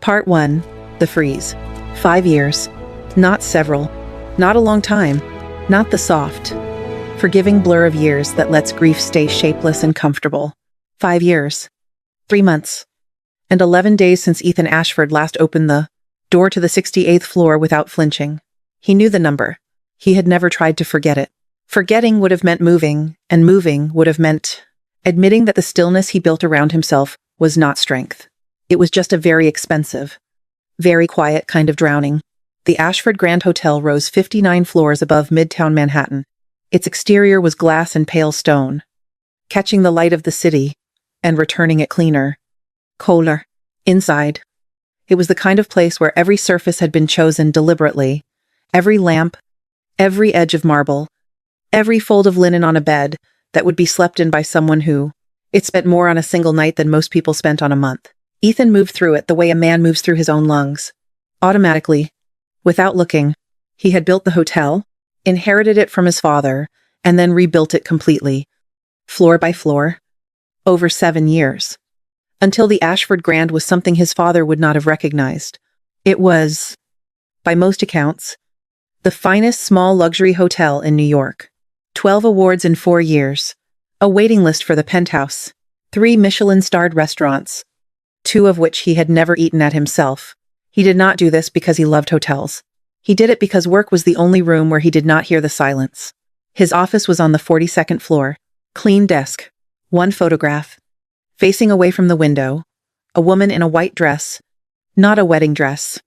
Part 1. The Freeze. 5 years. Not several. Not a long time. Not the soft, forgiving blur of years that lets grief stay shapeless and comfortable. 5 years. 3 months. And 11 days since Ethan Ashford last opened the door to the 68th floor without flinching. He knew the number. He had never tried to forget it. Forgetting would have meant moving, and moving would have meant admitting that the stillness he built around himself was not strength. It was just a very expensive, very quiet kind of drowning. The Ashford Grand Hotel rose 59 floors above Midtown Manhattan. Its exterior was glass and pale stone, catching the light of the city and returning it cleaner, kohler. Inside, it was the kind of place where every surface had been chosen deliberately, every lamp, every edge of marble, every fold of linen on a bed that would be slept in by someone who it spent more on a single night than most people spent on a month. Ethan moved through it the way a man moves through his own lungs. Automatically, without looking, he had built the hotel, inherited it from his father, and then rebuilt it completely, floor by floor, over 7 years. Until the Ashford Grand was something his father would not have recognized. It was, by most accounts, the finest small luxury hotel in New York. 12 awards in 4 years, a waiting list for the penthouse, 3 Michelin-starred restaurants, 2 of which he had never eaten at himself. He did not do this because he loved hotels. He did it because work was the only room where he did not hear the silence. His office was on the 42nd floor. Clean desk. 1 photograph. Facing away from the window, a woman in a white dress, not a wedding dress,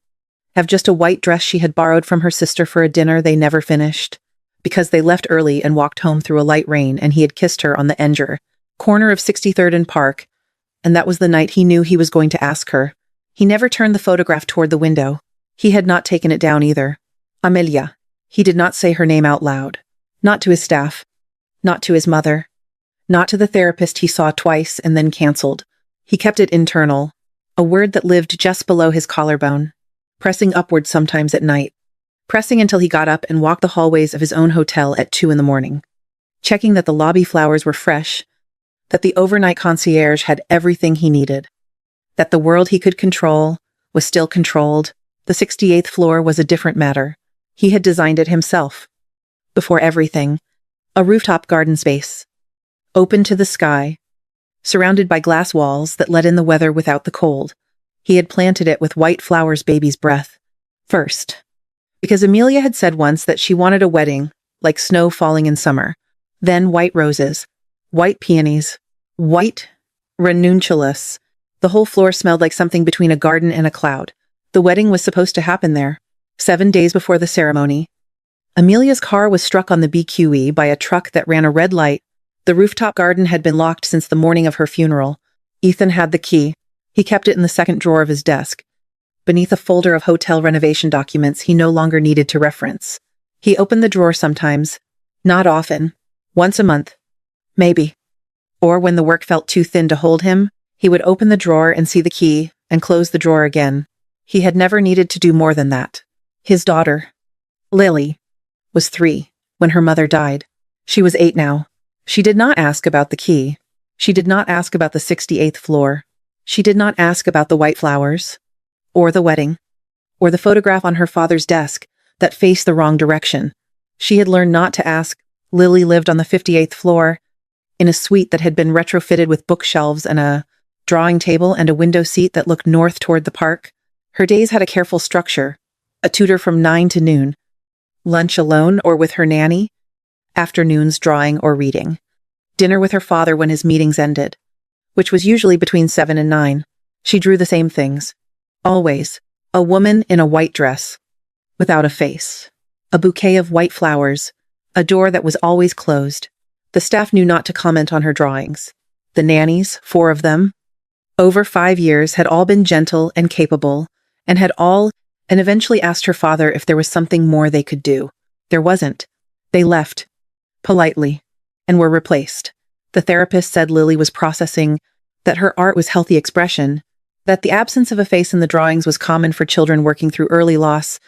have just a white dress she had borrowed from her sister for a dinner they never finished, because they left early and walked home through a light rain and he had kissed her on the Enger, corner of 63rd and Park, and that was the night he knew he was going to ask her. He never turned the photograph toward the window. He had not taken it down either. Amelia. He did not say her name out loud. Not to his staff. Not to his mother. Not to the therapist he saw twice and then canceled. He kept it internal, a word that lived just below his collarbone, pressing upward sometimes at night, pressing until he got up and walked the hallways of his own hotel at 2 in the morning, checking that the lobby flowers were fresh, that the overnight concierge had everything he needed, that the world he could control was still controlled. The 68th floor was a different matter. He had designed it himself. Before everything, a rooftop garden space, open to the sky, surrounded by glass walls that let in the weather without the cold. He had planted it with white flowers baby's breath. First, because Amelia had said once that she wanted a wedding, like snow falling in summer. Then white roses, white peonies, white ranunculus. The whole floor smelled like something between a garden and a cloud. The wedding was supposed to happen there, 7 days before the ceremony. Amelia's car was struck on the BQE by a truck that ran a red light. The rooftop garden had been locked since the morning of her funeral. Ethan had the key. He kept it in the second drawer of his desk, beneath a folder of hotel renovation documents he no longer needed to reference. He opened the drawer sometimes, not often, once a month, maybe. Or when the work felt too thin to hold him, he would open the drawer and see the key and close the drawer again. He had never needed to do more than that. His daughter, Lily, was 3 when her mother died. She was 8 now. She did not ask about the key. She did not ask about the 68th floor. She did not ask about the white flowers, or the wedding, or the photograph on her father's desk that faced the wrong direction. She had learned not to ask. Lily lived on the 58th floor, in a suite that had been retrofitted with bookshelves and a drawing table and a window seat that looked north toward the park. Her days had a careful structure, a tutor from 9 to noon, lunch alone or with her nanny, afternoons drawing or reading, dinner with her father when his meetings ended, which was usually between 7 and 9. She drew the same things. Always. A woman in a white dress, without a face, a bouquet of white flowers, a door that was always closed. The staff knew not to comment on her drawings. The nannies, 4 of them, over 5 years, had all been gentle and capable, and eventually asked her father if there was something more they could do. There wasn't. They left, politely, and were replaced. The therapist said Lily was processing, that her art was healthy expression, that the absence of a face in the drawings was common for children working through early loss.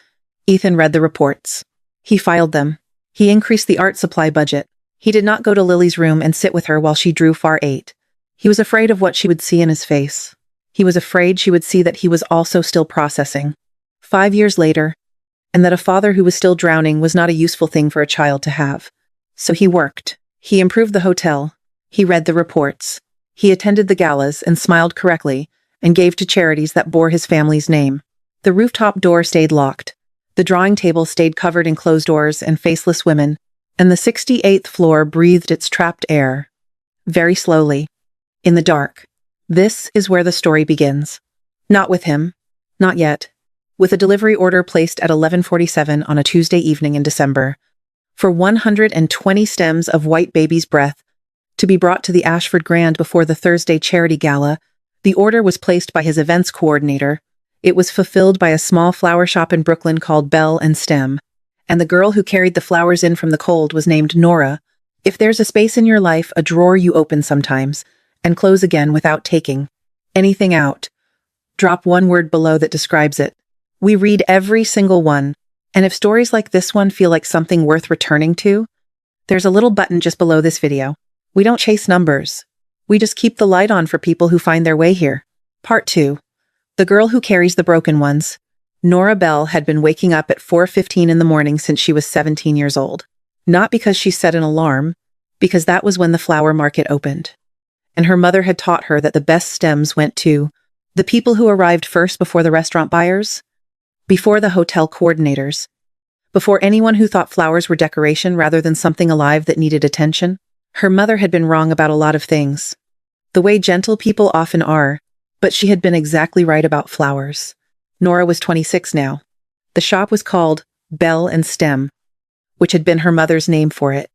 Ethan read the reports. He filed them. He increased the art supply budget. He did not go to Lily's room and sit with her while she drew far 8. He was afraid of what she would see in his face. He was afraid she would see that he was also still processing. 5 years later, and that a father who was still drowning was not a useful thing for a child to have. So he worked. He improved the hotel. He read the reports. He attended the galas and smiled correctly and gave to charities that bore his family's name. The rooftop door stayed locked. The drawing table stayed covered in closed doors and faceless women, and the 68th floor breathed its trapped air. Very slowly. In the dark. This is where the story begins. Not with him. Not yet. With a delivery order placed at 11:47 on a Tuesday evening in December, for 120 stems of white baby's breath to be brought to the Ashford Grand before the Thursday charity gala. The order was placed by his events coordinator. It was fulfilled by a small flower shop in Brooklyn called Bell and Stem, and the girl who carried the flowers in from the cold was named Nora. If there's a space in your life, a drawer you open sometimes, and close again without taking anything out, drop one word below that describes it. We read every single one, and if stories like this one feel like something worth returning to, there's a little button just below this video. We don't chase numbers. We just keep the light on for people who find their way here. Part 2. The girl who carries the broken ones. Nora Bell had been waking up at 4:15 in the morning since she was 17 years old. Not because she set an alarm, because that was when the flower market opened. And her mother had taught her that the best stems went to the people who arrived first before the restaurant buyers, before the hotel coordinators, before anyone who thought flowers were decoration rather than something alive that needed attention. Her mother had been wrong about a lot of things, the way gentle people often are, but she had been exactly right about flowers. Nora was 26 now. The shop was called Bell and Stem, which had been her mother's name for it.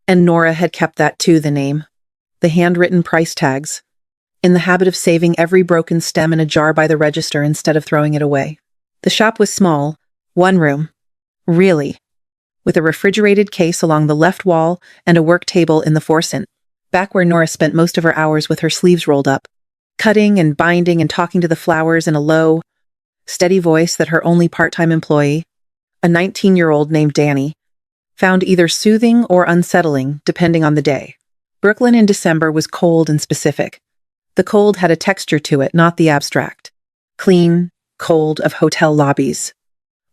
And Nora had kept that too, the name. The handwritten price tags. In the habit of saving every broken stem in a jar by the register instead of throwing it away. The shop was small, one room. Really. With a refrigerated case along the left wall and a work table in the forcent, back where Nora spent most of her hours with her sleeves rolled up, cutting and binding and talking to the flowers in a low, steady voice that her only part-time employee, a 19-year-old named Danny, found either soothing or unsettling, depending on the day. Brooklyn in December was cold and specific. The cold had a texture to it, not the abstract, clean, cold of hotel lobbies,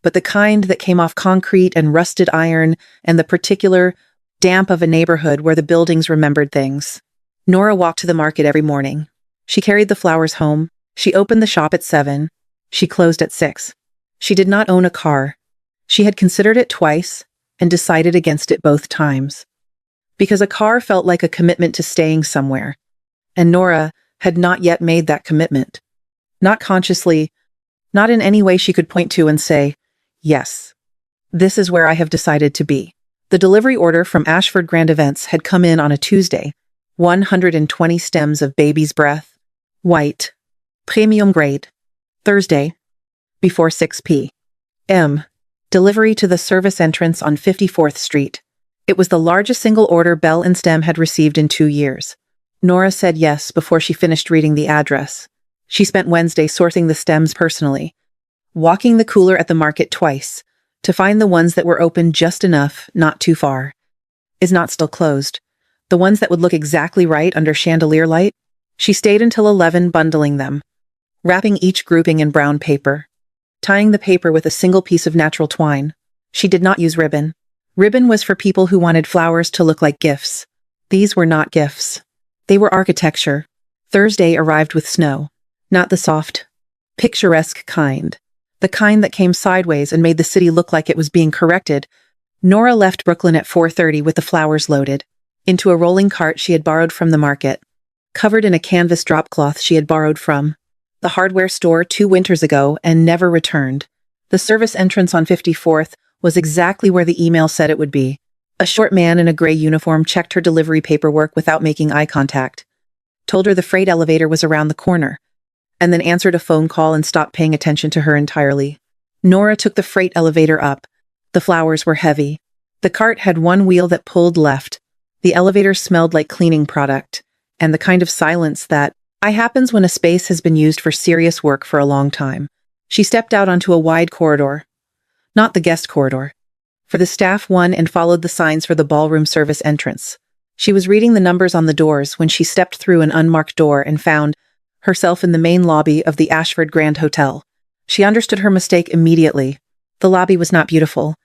but the kind that came off concrete and rusted iron and the particular damp of a neighborhood where the buildings remembered things. Nora walked to the market every morning. She carried the flowers home. She opened the shop at 7. She closed at 6. She did not own a car. She had considered it twice and decided against it both times. Because a car felt like a commitment to staying somewhere, and Nora had not yet made that commitment. Not consciously, not in any way she could point to and say, yes, this is where I have decided to be. The delivery order from Ashford Grand Events had come in on a Tuesday. 120 stems of baby's breath, white, premium grade. Thursday, before 6 p.m. Delivery to the service entrance on 54th Street. It was the largest single order Bell and Stem had received in 2 years. Nora said yes before she finished reading the address. She spent Wednesday sourcing the stems personally, walking the cooler at the market twice, to find the ones that were open just enough, not too far. Is not still closed. The ones that would look exactly right under chandelier light. She stayed until 11 bundling them, wrapping each grouping in brown paper, tying the paper with a single piece of natural twine. She did not use ribbon. Ribbon was for people who wanted flowers to look like gifts. These were not gifts. They were architecture. Thursday arrived with snow. Not the soft, picturesque kind. The kind that came sideways and made the city look like it was being corrected. Nora left Brooklyn at 4:30 with the flowers loaded into a rolling cart she had borrowed from the market, covered in a canvas drop cloth she had borrowed from the hardware store 2 winters ago and never returned. The service entrance on 54th was exactly where the email said it would be. A short man in a gray uniform checked her delivery paperwork without making eye contact, told her the freight elevator was around the corner, and then answered a phone call and stopped paying attention to her entirely. Nora took the freight elevator up. The flowers were heavy. The cart had one wheel that pulled left. The elevator smelled like cleaning product, and the kind of silence that happens when a space has been used for serious work for a long time. She stepped out onto a wide corridor. Not the guest corridor. For the staff one and followed the signs for the ballroom service entrance. She was reading the numbers on the doors when she stepped through an unmarked door and found herself in the main lobby of the Ashford Grand Hotel. She understood her mistake immediately. The lobby was not beautiful.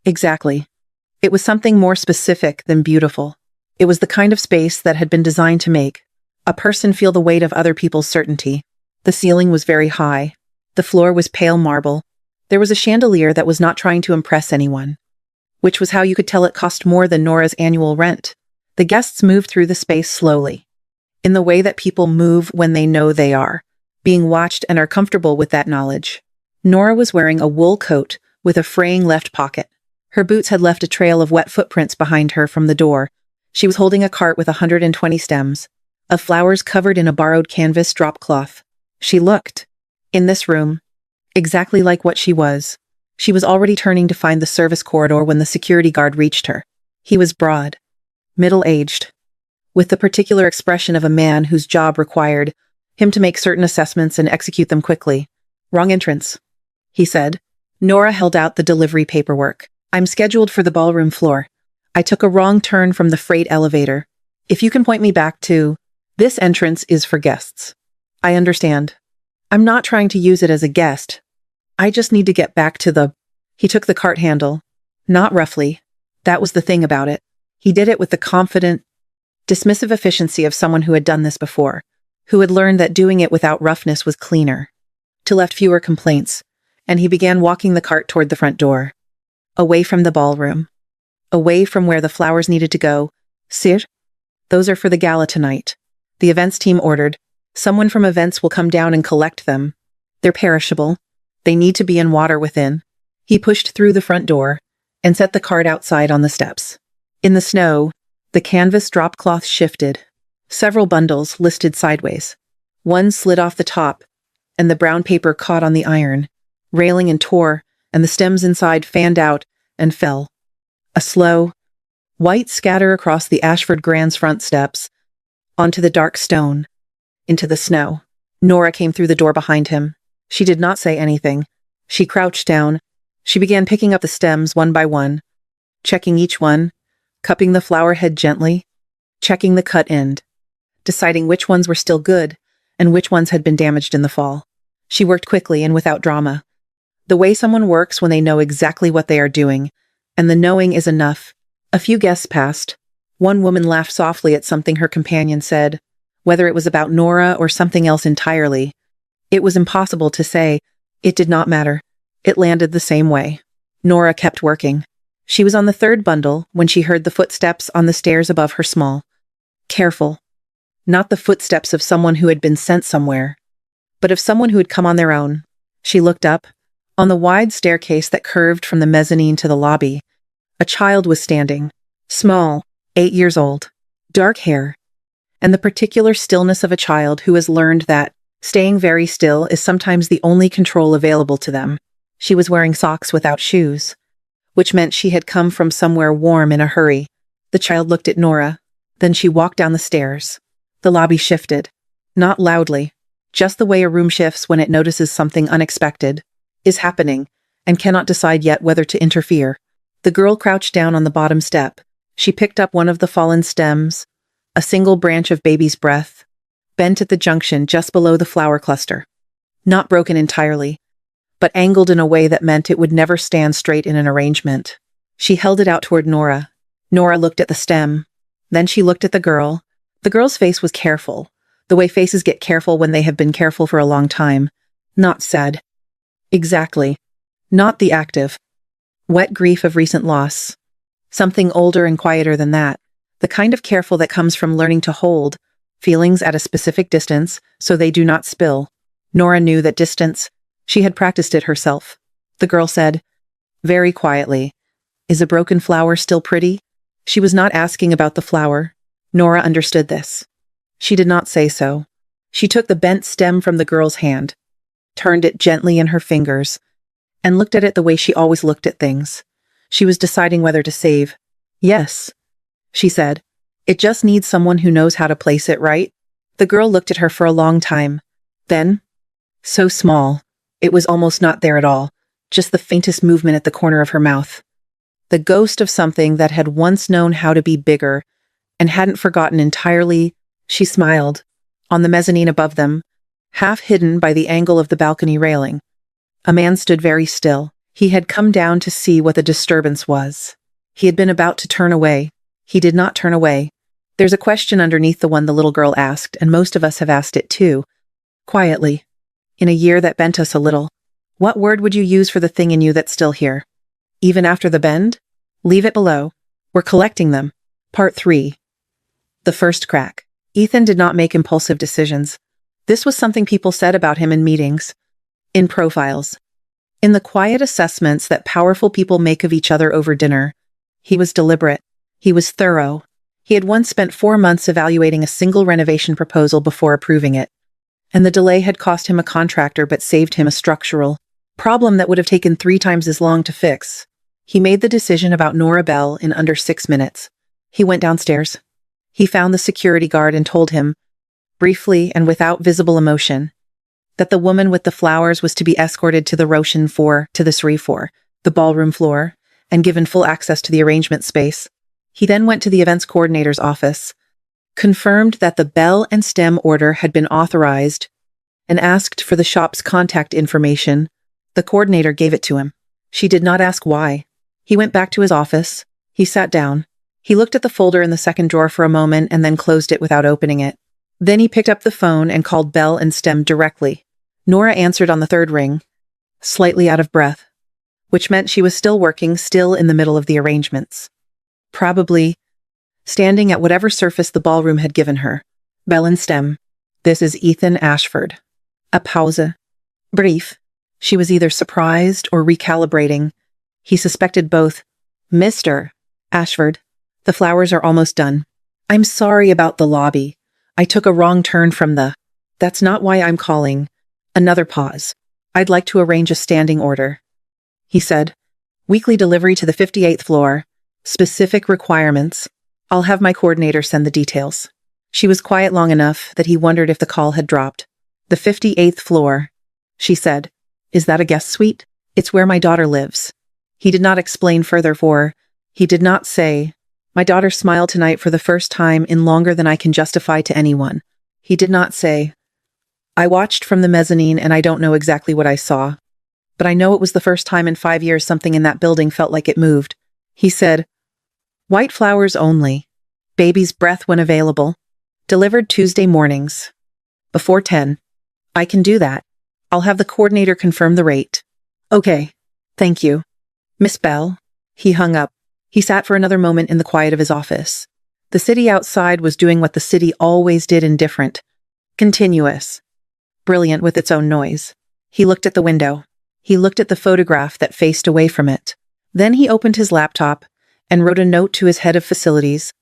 Exactly. It was something more specific than beautiful. It was the kind of space that had been designed to make a person feel the weight of other people's certainty. The ceiling was very high. The floor was pale marble. There was a chandelier that was not trying to impress anyone, which was how you could tell it cost more than Nora's annual rent. The guests moved through the space slowly, in the way that people move when they know they are being watched and are comfortable with that knowledge. Nora was wearing a wool coat with a fraying left pocket. Her boots had left a trail of wet footprints behind her from the door. She was holding a cart with 120 stems of flowers covered in a borrowed canvas drop cloth. She looked, in this room, exactly like what she was. She was already turning to find the service corridor when the security guard reached her. He was broad, middle-aged, with the particular expression of a man whose job required him to make certain assessments and execute them quickly. "Wrong entrance," he said. Nora held out the delivery paperwork. "I'm scheduled for the ballroom floor. I took a wrong turn from the freight elevator. If you can point me back to, this entrance is for guests." "I understand. I'm not trying to use it as a guest. I just need to get back to the..." He took the cart handle. Not roughly. That was the thing about it. He did it with the confident, dismissive efficiency of someone who had done this before, who had learned that doing it without roughness was cleaner, to left fewer complaints, and he began walking the cart toward the front door. Away from the ballroom. Away from where the flowers needed to go. "Sir, those are for the gala tonight. The events team ordered. Someone from events will come down and collect them. They're perishable. They need to be in water within." He pushed through the front door and set the cart outside on the steps. In the snow, the canvas drop cloth shifted. Several bundles listed sideways. One slid off the top, and the brown paper caught on the iron, railing and tore, and the stems inside fanned out and fell. A slow, white scatter across the Ashford Grand's front steps, onto the dark stone, into the snow. Nora came through the door behind him. She did not say anything. She crouched down. She began picking up the stems one by one, checking each one, cupping the flower head gently, checking the cut end, deciding which ones were still good and which ones had been damaged in the fall. She worked quickly and without drama. The way someone works when they know exactly what they are doing, and the knowing is enough. A few guests passed. One woman laughed softly at something her companion said, whether it was about Nora or something else entirely. It was impossible to say. It did not matter. It landed the same way. Nora kept working. She was on the third bundle when she heard the footsteps on the stairs above her small. Careful. Not the footsteps of someone who had been sent somewhere, but of someone who had come on their own. She looked up. On the wide staircase that curved from the mezzanine to the lobby, a child was standing. Small, 8 years old, dark hair, and the particular stillness of a child who has learned that staying very still is sometimes the only control available to them. She was wearing socks without shoes, which meant she had come from somewhere warm in a hurry. The child looked at Nora. Then she walked down the stairs. The lobby shifted. Not loudly, just the way a room shifts when it notices something unexpected is happening and cannot decide yet whether to interfere. The girl crouched down on the bottom step. She picked up one of the fallen stems, a single branch of baby's breath, bent at the junction just below the flower cluster. Not broken entirely, but angled in a way that meant it would never stand straight in an arrangement. She held it out toward Nora. Nora looked at the stem. Then she looked at the girl. The girl's face was careful, the way faces get careful when they have been careful for a long time. Not sad. Exactly. Not the active, wet grief of recent loss. Something older and quieter than that. The kind of careful that comes from learning to hold feelings at a specific distance so they do not spill. Nora knew that distance. She had practiced it herself. The girl said, very quietly, "Is a broken flower still pretty?" She was not asking about the flower. Nora understood this. She did not say so. She took the bent stem from the girl's hand, turned it gently in her fingers, and looked at it the way she always looked at things. She was deciding whether to save. "Yes," she said. "It just needs someone who knows how to place it right." The girl looked at her for a long time. Then, so small, it was almost not there at all, just the faintest movement at the corner of her mouth. The ghost of something that had once known how to be bigger and hadn't forgotten entirely. She smiled. On the mezzanine above them, half hidden by the angle of the balcony railing. A man stood very still. He had come down to see what the disturbance was. He had been about to turn away. He did not turn away. There's a question underneath the one the little girl asked, and most of us have asked it too. Quietly. In a year that bent us a little. What word would you use for the thing in you that's still here? Even after the bend? Leave it below. We're collecting them. Part 3. The first crack. Ethan did not make impulsive decisions. This was something people said about him in meetings, in profiles, in the quiet assessments that powerful people make of each other over dinner. He was deliberate. He was thorough. He had once spent 4 months evaluating a single renovation proposal before approving it. And the delay had cost him a contractor but saved him a structural problem that would have taken 3 times as long to fix. He made the decision about Nora Bell in under 6 minutes. He went downstairs. He found the security guard and told him, briefly and without visible emotion, that the woman with the flowers was to be escorted to the Roshan floor, the ballroom floor, and given full access to the arrangement space. He then went to the events coordinator's office, confirmed that the bell and stem order had been authorized, and asked for the shop's contact information. The coordinator gave it to him. She did not ask why. He went back to his office. He sat down. He looked at the folder in the second drawer for a moment and then closed it without opening it. Then he picked up the phone and called Bell and Stem directly. Nora answered on the third ring, slightly out of breath, which meant she was still working, still in the middle of the arrangements. Probably standing at whatever surface the ballroom had given her. Bell and Stem. This is Ethan Ashford. A pause. Brief. She was either surprised or recalibrating. He suspected both. Mr. Ashford, the flowers are almost done. I'm sorry about the lobby. I took a wrong turn from the... That's not why I'm calling. Another pause. I'd like to arrange a standing order. He said. Weekly delivery to the 58th floor. Specific requirements. I'll have my coordinator send the details. She was quiet long enough that he wondered if the call had dropped. The 58th floor, she said. Is that a guest suite? It's where my daughter lives. He did not explain further for, he did not say, my daughter smiled tonight for the first time in longer than I can justify to anyone. He did not say, I watched from the mezzanine and I don't know exactly what I saw, but I know it was the first time in 5 years something in that building felt like it moved. He said, white flowers only. Baby's breath when available. Delivered Tuesday mornings. Before 10. I can do that. I'll have the coordinator confirm the rate. Okay. Thank you. Miss Bell. He hung up. He sat for another moment in the quiet of his office. The city outside was doing what the city always did, indifferent. Continuous. Brilliant with its own noise. He looked at the window. He looked at the photograph that faced away from it. Then he opened his laptop and wrote a note to his head of facilities,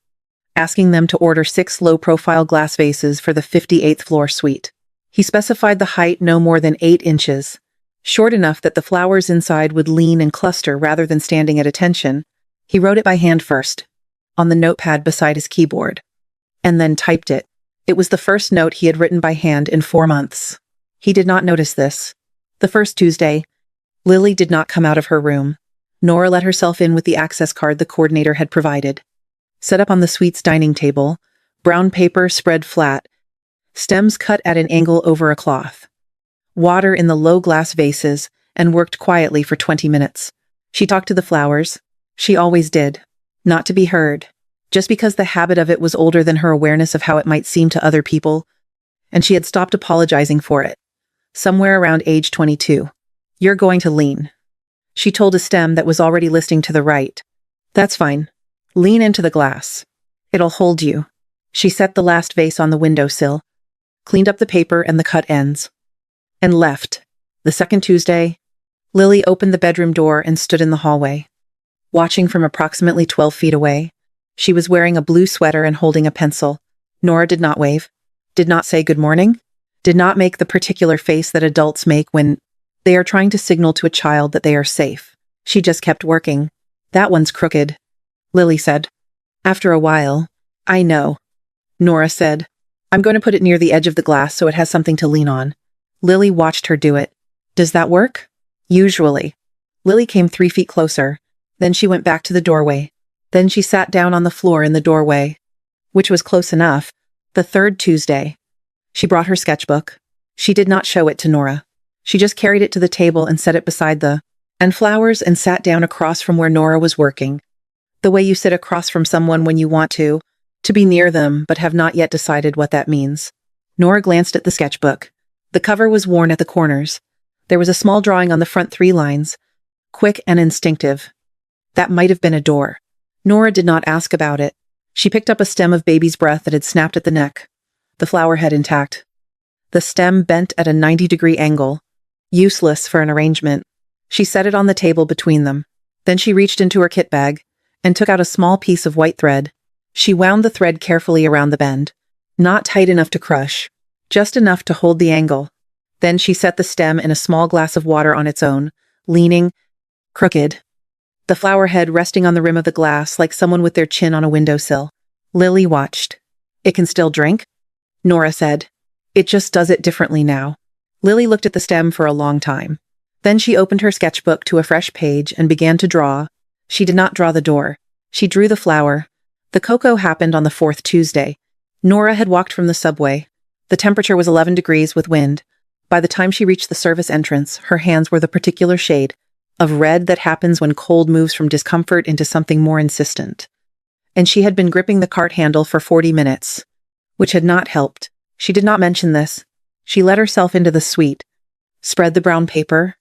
asking them to order 6 low-profile glass vases for the 58th floor suite. He specified the height no more than 8 inches, short enough that the flowers inside would lean and cluster rather than standing at attention. He wrote it by hand first, on the notepad beside his keyboard, and then typed it. It was the first note he had written by hand in 4 months. He did not notice this. The first Tuesday, Lily did not come out of her room. Nora let herself in with the access card the coordinator had provided. Set up on the suite's dining table, brown paper spread flat, stems cut at an angle over a cloth. Water in the low glass vases, and worked quietly for 20 minutes. She talked to the flowers. She always did. Not to be heard. Just because the habit of it was older than her awareness of how it might seem to other people, and she had stopped apologizing for it. Somewhere around age 22. You're going to lean. She told a stem that was already listing to the right. That's fine. Lean into the glass. It'll hold you. She set the last vase on the windowsill, cleaned up the paper and the cut ends, and left. The second Tuesday, Lily opened the bedroom door and stood in the hallway, watching from approximately 12 feet away. She was wearing a blue sweater and holding a pencil. Nora did not wave, did not say good morning, did not make the particular face that adults make when they are trying to signal to a child that they are safe. She just kept working. That one's crooked, Lily said. After a while, I know, Nora said. I'm going to put it near the edge of the glass so it has something to lean on. Lily watched her do it. Does that work? Usually. Lily came 3 feet closer. Then she went back to the doorway. Then she sat down on the floor in the doorway, which was close enough. The third Tuesday. She brought her sketchbook. She did not show it to Nora. She just carried it to the table and set it beside the flowers and sat down across from where Nora was working. The way you sit across from someone when you want to be near them but have not yet decided what that means. Nora glanced at the sketchbook. The cover was worn at the corners. There was a small drawing on the front 3 lines, quick and instinctive. That might have been a door. Nora did not ask about it. She picked up a stem of baby's breath that had snapped at the neck, the flower head intact. The stem bent at a 90-degree angle, useless for an arrangement. She set it on the table between them. Then she reached into her kit bag and took out a small piece of white thread. She wound the thread carefully around the bend, not tight enough to crush, just enough to hold the angle. Then she set the stem in a small glass of water on its own, leaning, crooked, the flower head resting on the rim of the glass like someone with their chin on a windowsill. Lily watched. "It can still drink?" Nora said. "It just does it differently now." Lily looked at the stem for a long time. Then she opened her sketchbook to a fresh page and began to draw. She did not draw the door. She drew the flower. The cocoa happened on the 4th Tuesday. Nora had walked from the subway. The temperature was 11 degrees with wind. By the time she reached the service entrance, her hands were the particular shade of red that happens when cold moves from discomfort into something more insistent. And she had been gripping the cart handle for 40 minutes, which had not helped. She did not mention this. She let herself into the suite, spread the brown paper,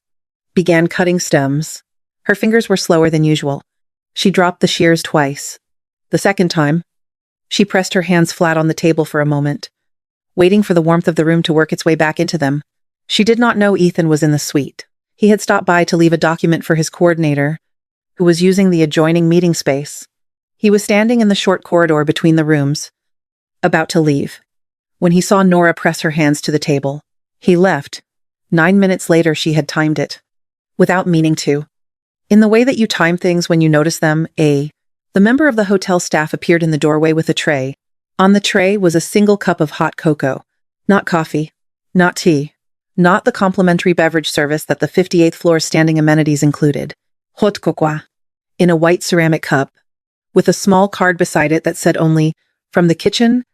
began cutting stems. Her fingers were slower than usual. She dropped the shears twice. The second time, she pressed her hands flat on the table for a moment, waiting for the warmth of the room to work its way back into them. She did not know Ethan was in the suite. He had stopped by to leave a document for his coordinator, who was using the adjoining meeting space. He was standing in the short corridor between the rooms, about to leave, when he saw Nora press her hands to the table. He left. 9 minutes later she had timed it, without meaning to. In the way that you time things when you notice them, the member of the hotel staff appeared in the doorway with a tray. On the tray was a single cup of hot cocoa. Not coffee, not tea, not the complimentary beverage service that the 58th floor standing amenities included. Hot cocoa, in a white ceramic cup, with a small card beside it that said only, "From the kitchen,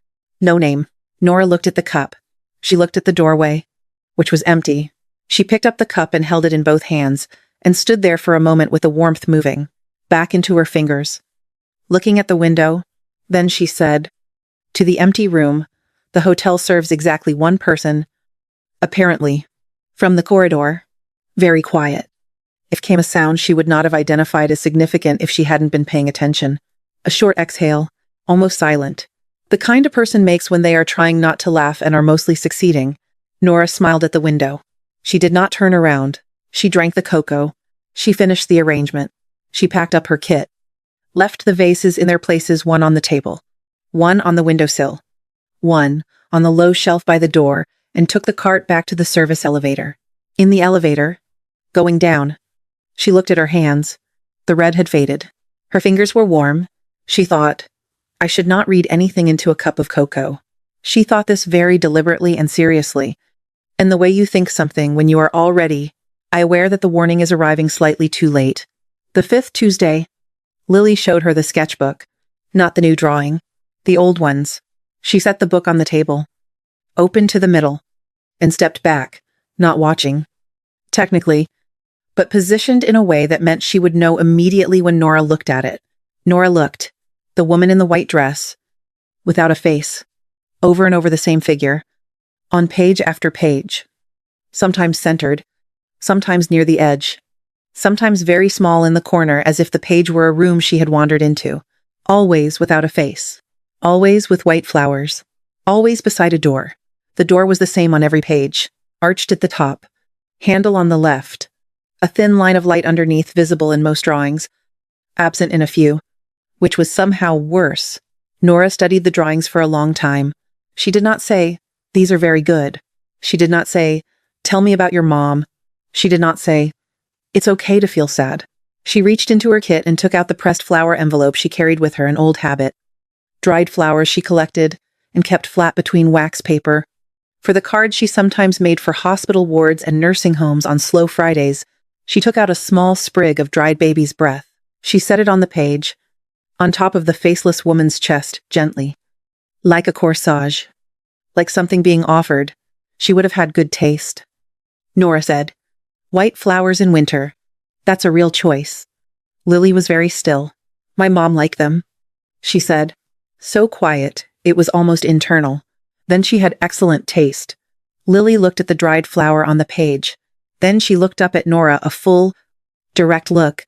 no name." Nora looked at the cup. She looked at the doorway, which was empty. She picked up the cup and held it in both hands, and stood there for a moment with the warmth moving back into her fingers, looking at the window. Then she said, "To the empty room, the hotel serves exactly one person, apparently." From the corridor, very quiet, if came a sound she would not have identified as significant if she hadn't been paying attention. A short exhale, almost silent. The kind a person makes when they are trying not to laugh and are mostly succeeding. Nora smiled at the window. She did not turn around. She drank the cocoa. She finished the arrangement. She packed up her kit, left the vases in their places, one on the table, one on the windowsill, one on the low shelf by the door, and took the cart back to the service elevator. In the elevator, going down, she looked at her hands. The red had faded. Her fingers were warm. She thought, "I should not read anything into a cup of cocoa." She thought this very deliberately and seriously. And the way you think something when you are already aware that the warning is arriving slightly too late. The 5th Tuesday, Lily showed her the sketchbook, not the new drawing, the old ones. She set the book on the table, opened to the middle, and stepped back, not watching, technically, but positioned in a way that meant she would know immediately when Nora looked at it. Nora looked, the woman in the white dress, without a face, over and over the same figure, on page after page, sometimes centered, sometimes near the edge, sometimes very small in the corner as if the page were a room she had wandered into, always without a face, always with white flowers, always beside a door. The door was the same on every page, arched at the top, handle on the left, a thin line of light underneath visible in most drawings, absent in a few, which was somehow worse. Nora studied the drawings for a long time. She did not say, "These are very good." She did not say, "Tell me about your mom." She did not say, "It's okay to feel sad." She reached into her kit and took out the pressed flower envelope she carried with her, an old habit. Dried flowers she collected and kept flat between wax paper. For the cards she sometimes made for hospital wards and nursing homes on slow Fridays, she took out a small sprig of dried baby's breath. She set it on the page, on top of the faceless woman's chest, gently, like a corsage, like something being offered. She would have had good taste. Nora said, "White flowers in winter. That's a real choice." Lily was very still. "My mom liked them," she said. So quiet, it was almost internal. Then she had excellent taste. Lily looked at the dried flower on the page. Then she looked up at Nora, a full, direct look,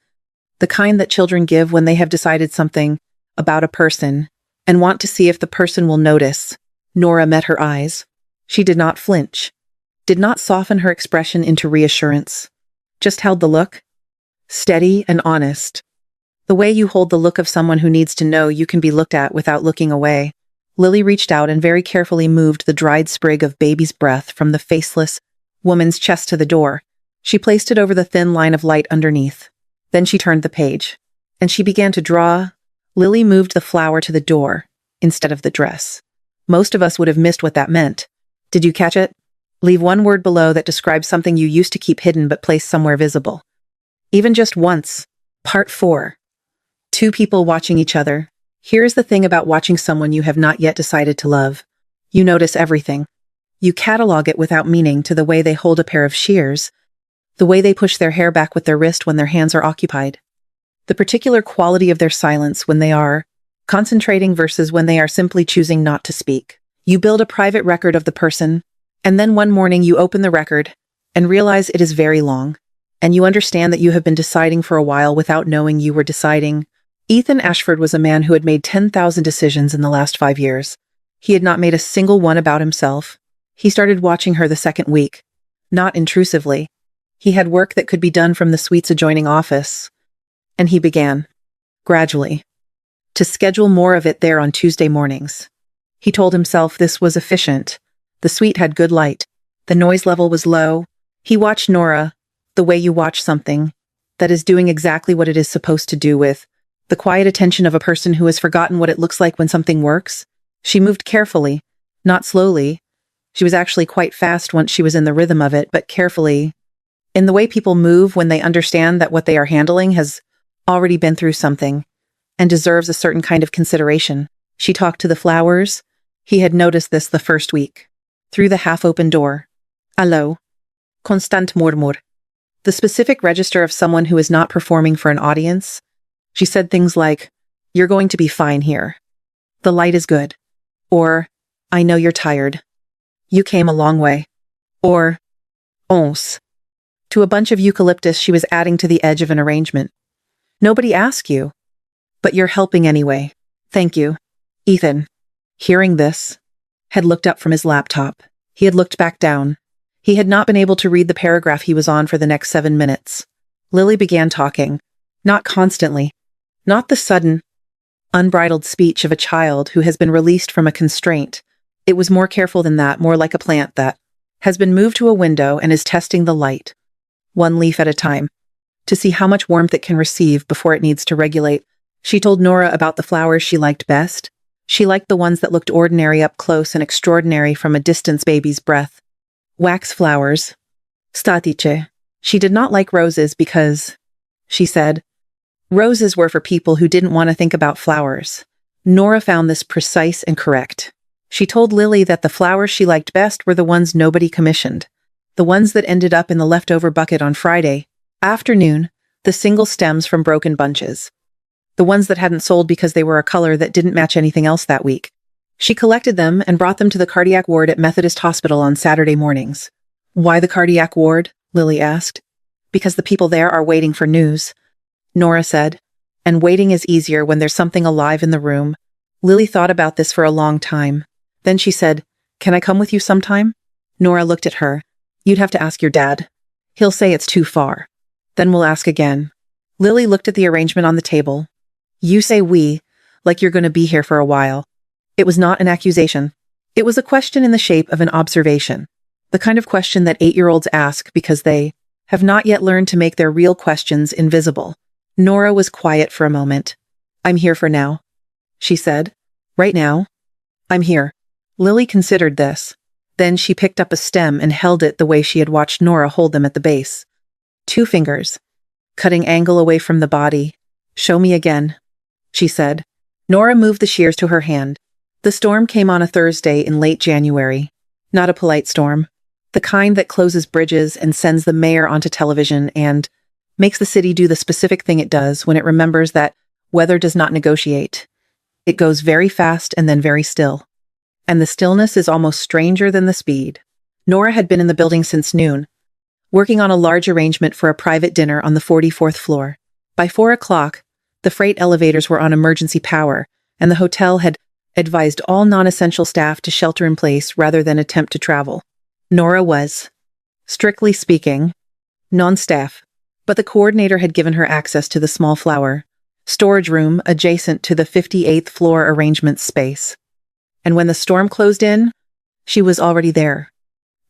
the kind that children give when they have decided something about a person and want to see if the person will notice. Nora met her eyes. She did not flinch, did not soften her expression into reassurance, just held the look, steady and honest. The way you hold the look of someone who needs to know you can be looked at without looking away. Lily reached out and very carefully moved the dried sprig of baby's breath from the faceless woman's chest to the door. She placed it over the thin line of light underneath. Then she turned the page, and she began to draw. Lily moved the flower to the door instead of the dress. Most of us would have missed what that meant. Did you catch it? Leave one word below that describes something you used to keep hidden but place somewhere visible. Even just once. Part 4. Two people watching each other. Here's the thing about watching someone you have not yet decided to love. You notice everything. You catalog it without meaning to the way they hold a pair of shears, the way they push their hair back with their wrist when their hands are occupied, the particular quality of their silence when they are concentrating versus when they are simply choosing not to speak. You build a private record of the person, and then one morning you open the record and realize it is very long, and you understand that you have been deciding for a while without knowing you were deciding. Ethan Ashford was a man who had made 10,000 decisions in the last 5 years. He had not made a single one about himself. He started watching her the second week. Not intrusively. He had work that could be done from the suite's adjoining office. And he began, gradually, to schedule more of it there on Tuesday mornings. He told himself this was efficient. The suite had good light. The noise level was low. He watched Nora, the way you watch something that is doing exactly what it is supposed to do, with the quiet attention of a person who has forgotten what it looks like when something works. She moved carefully, not slowly. She was actually quite fast once she was in the rhythm of it, but carefully, in the way people move when they understand that what they are handling has already been through something and deserves a certain kind of consideration. She talked to the flowers. He had noticed this the first week. Through the half-open door. Allô. Constant murmur. The specific register of someone who is not performing for an audience. She said things like, "You're going to be fine here. The light is good." Or, "I know you're tired. You came a long way." Or, "Once." To a bunch of eucalyptus she was adding to the edge of an arrangement. "Nobody asked you. But you're helping anyway. Thank you." Ethan, hearing this, had looked up from his laptop. He had looked back down. He had not been able to read the paragraph he was on for the next 7 minutes. Lily began talking. Not constantly. Not the sudden, unbridled speech of a child who has been released from a constraint. It was more careful than that, more like a plant that has been moved to a window and is testing the light, one leaf at a time, to see how much warmth it can receive before it needs to regulate. She told Nora about the flowers she liked best. She liked the ones that looked ordinary up close and extraordinary from a distance. Baby's breath. Wax flowers. Statice. She did not like roses because, she said, roses were for people who didn't want to think about flowers. Nora found this precise and correct. She told Lily that the flowers she liked best were the ones nobody commissioned. The ones that ended up in the leftover bucket on Friday afternoon, the single stems from broken bunches. The ones that hadn't sold because they were a color that didn't match anything else that week. She collected them and brought them to the cardiac ward at Methodist Hospital on Saturday mornings. "Why the cardiac ward?" Lily asked. "Because the people there are waiting for news," Nora said. "And waiting is easier when there's something alive in the room." Lily thought about this for a long time. Then she said, "Can I come with you sometime?" Nora looked at her. "You'd have to ask your dad. He'll say it's too far. Then we'll ask again." Lily looked at the arrangement on the table. "You say we, like you're going to be here for a while." It was not an accusation. It was a question in the shape of an observation. The kind of question that 8-year-olds ask because they have not yet learned to make their real questions invisible. Nora was quiet for a moment. "I'm here for now," she said. "Right now? I'm here." Lily considered this. Then she picked up a stem and held it the way she had watched Nora hold them at the base. 2 fingers. Cutting angle away from the body. "Show me again," she said. Nora moved the shears to her hand. The storm came on a Thursday in late January. Not a polite storm. The kind that closes bridges and sends the mayor onto television and makes the city do the specific thing it does when it remembers that weather does not negotiate. It goes very fast and then very still. And the stillness is almost stranger than the speed. Nora had been in the building since noon, working on a large arrangement for a private dinner on the 44th floor. By 4 o'clock, the freight elevators were on emergency power, and the hotel had advised all non-essential staff to shelter in place rather than attempt to travel. Nora was, strictly speaking, non-staff, but the coordinator had given her access to the small flower storage room adjacent to the 58th floor arrangement space. And when the storm closed in, she was already there,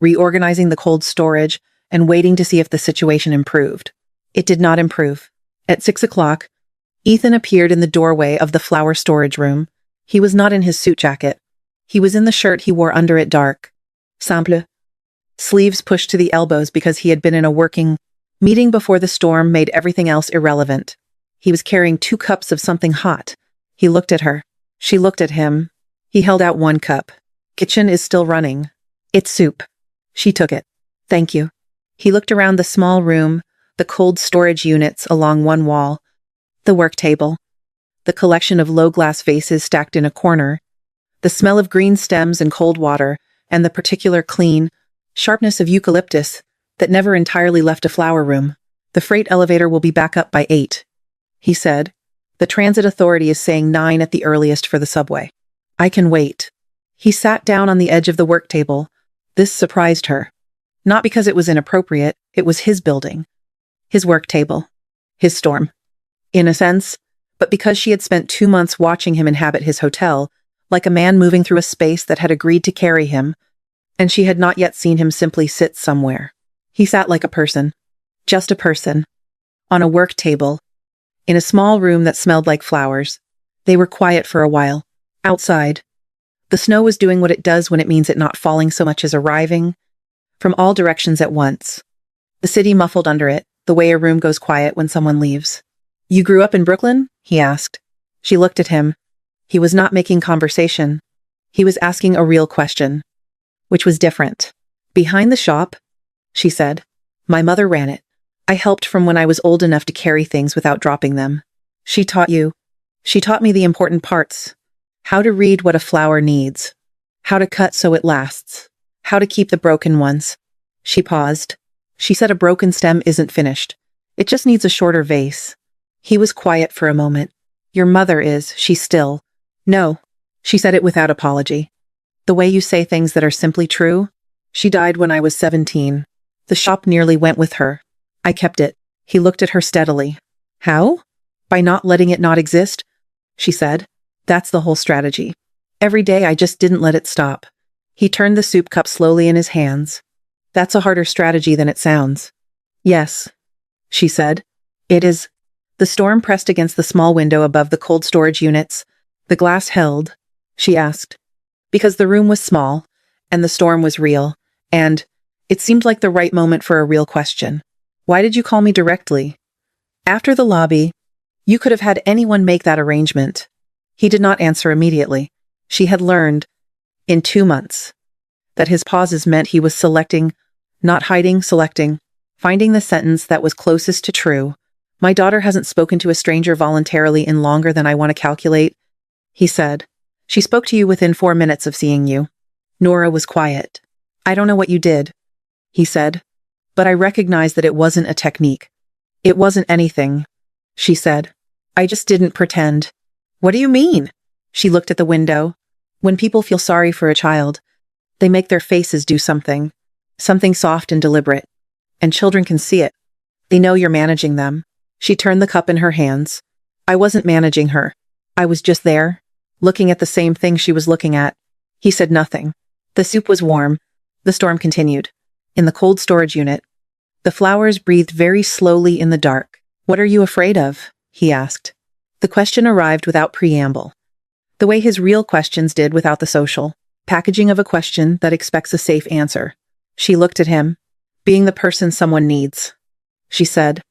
reorganizing the cold storage and waiting to see if the situation improved. It did not improve. At 6 o'clock, Ethan appeared in the doorway of the flower storage room. He was not in his suit jacket. He was in the shirt he wore under it, dark, simple, sleeves pushed to the elbows because he had been in a working meeting before the storm made everything else irrelevant. He was carrying 2 cups of something hot. He looked at her. She looked at him. He held out 1 cup. Kitchen is still running. It's soup. She took it. Thank you. He looked around the small room, the cold storage units along one wall, the work table, the collection of low-glass vases stacked in a corner, the smell of green stems and cold water, and the particular clean sharpness of eucalyptus that never entirely left a flower room. The freight elevator will be back up by 8, he said. The transit authority is saying 9 at the earliest for the subway. I can wait. He sat down on the edge of the work table. This surprised her. Not because it was inappropriate, it was his building, his work table, his storm. In a sense, but because she had spent 2 months watching him inhabit his hotel, like a man moving through a space that had agreed to carry him, and she had not yet seen him simply sit somewhere. He sat like a person, just a person, on a work table, in a small room that smelled like flowers. They were quiet for a while. Outside, the snow was doing what it does when it means it not falling so much as arriving from all directions at once. The city muffled under it, the way a room goes quiet when someone leaves. You grew up in Brooklyn? He asked. She looked at him. He was not making conversation. He was asking a real question, which was different. Behind the shop, she said. My mother ran it. I helped from when I was old enough to carry things without dropping them. She taught you. She taught me the important parts. How to read what a flower needs. How to cut so it lasts. How to keep the broken ones. She paused. She said a broken stem isn't finished. It just needs a shorter vase. He was quiet for a moment. Your mother is, she's still. No. She said it without apology. The way you say things that are simply true. She died when I was 17. The shop nearly went with her. I kept it. He looked at her steadily. How? By not letting it not exist? She said. That's the whole strategy. Every day I just didn't let it stop. He turned the soup cup slowly in his hands. That's a harder strategy than it sounds. Yes, she said. It is. The storm pressed against the small window above the cold storage units. The glass held, she asked. Because the room was small, and the storm was real, and it seemed like the right moment for a real question. Why did you call me directly? After the lobby, you could have had anyone make that arrangement. He did not answer immediately. She had learned, in 2 months, that his pauses meant he was selecting, not hiding, selecting, finding the sentence that was closest to true. My daughter hasn't spoken to a stranger voluntarily in longer than I want to calculate, he said. She spoke to you within 4 minutes of seeing you. Nora was quiet. I don't know what you did, he said, but I recognize that it wasn't a technique. It wasn't anything, she said. I just didn't pretend. What do you mean? She looked at the window. When people feel sorry for a child, they make their faces do something soft and deliberate, and children can see it. They know you're managing them. She turned the cup in her hands. I wasn't managing her. I was just there, looking at the same thing she was looking at. He said nothing. The soup was warm. The storm continued. In the cold storage unit, the flowers breathed very slowly in the dark. What are you afraid of? He asked. The question arrived without preamble. The way his real questions did without the social packaging of a question that expects a safe answer. She looked at him. Being the person someone needs, she said.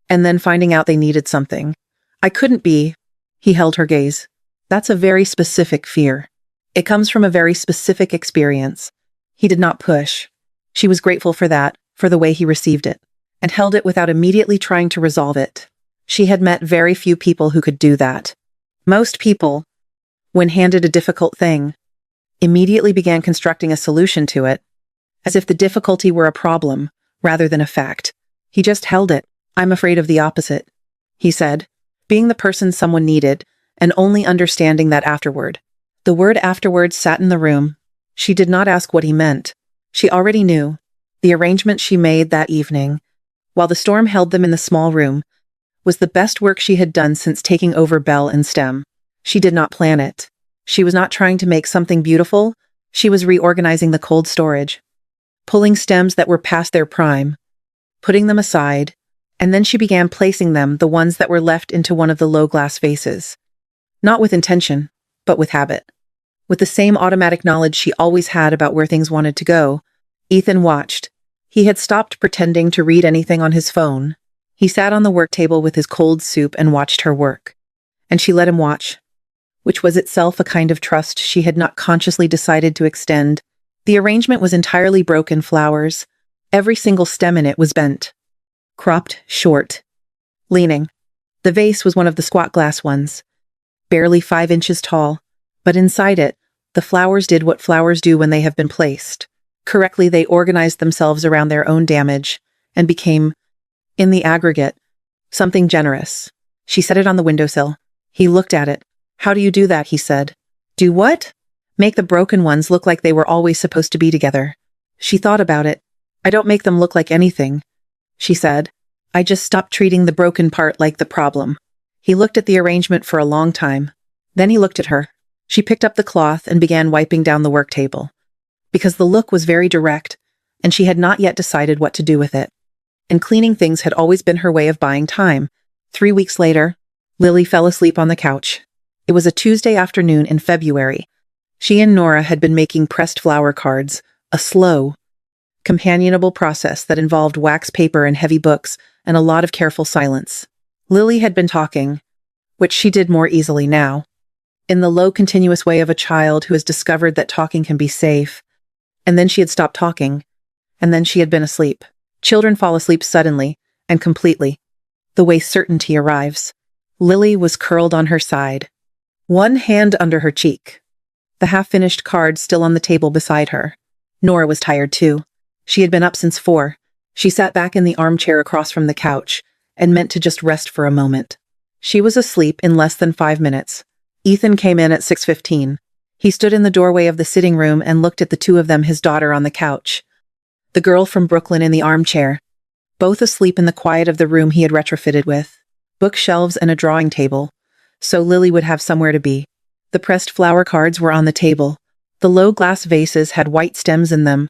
And then finding out they needed something. I couldn't be. He held her gaze. That's a very specific fear. It comes from a very specific experience. He did not push. She was grateful for that, for the way he received it, and held it without immediately trying to resolve it. She had met very few people who could do that. Most people, when handed a difficult thing, immediately began constructing a solution to it, as if the difficulty were a problem, rather than a fact. He just held it. "I'm afraid of the opposite," he said, being the person someone needed, and only understanding that afterward. The word afterward sat in the room. She did not ask what he meant. She already knew. The arrangement she made that evening, while the storm held them in the small room, was the best work she had done since taking over Bell and Stem. She did not plan it. She was not trying to make something beautiful. She was reorganizing the cold storage, pulling stems that were past their prime, putting them aside, and then she began placing them, the ones that were left, into one of the low glass vases. Not with intention, but with habit. With the same automatic knowledge she always had about where things wanted to go, Ethan watched. He had stopped pretending to read anything on his phone. He sat on the work table with his cold soup and watched her work. And she let him watch, which was itself a kind of trust she had not consciously decided to extend. The arrangement was entirely broken flowers. Every single stem in it was bent, cropped, short, leaning. The vase was one of the squat glass ones, barely 5 inches tall, but inside it, the flowers did what flowers do when they have been placed. Correctly, they organized themselves around their own damage and became, in the aggregate, something generous. She set it on the windowsill. He looked at it. "How do you do that?" he said. "Do what?" "Make the broken ones look like they were always supposed to be together." She thought about it. "I don't make them look like anything," she said. "I just stopped treating the broken part like the problem." He looked at the arrangement for a long time. Then he looked at her. She picked up the cloth and began wiping down the work table, because the look was very direct, and she had not yet decided what to do with it. And cleaning things had always been her way of buying time. 3 weeks later, Lily fell asleep on the couch. It was a Tuesday afternoon in February. She and Nora had been making pressed flower cards, a slow, companionable process that involved wax paper and heavy books and a lot of careful silence. Lily had been talking, which she did more easily now, in the low, continuous way of a child who has discovered that talking can be safe. And then she had stopped talking, and then she had been asleep. Children fall asleep suddenly and completely, the way certainty arrives. Lily was curled on her side, one hand under her cheek, the half-finished card still on the table beside her. Nora was tired too. She had been up since 4. She sat back in the armchair across from the couch and meant to just rest for a moment. She was asleep in less than 5 minutes. Ethan came in at 6:15. He stood in the doorway of the sitting room and looked at the two of them, his daughter on the couch, the girl from Brooklyn in the armchair, both asleep in the quiet of the room he had retrofitted with bookshelves and a drawing table, so Lily would have somewhere to be. The pressed flower cards were on the table. The low glass vases had white stems in them,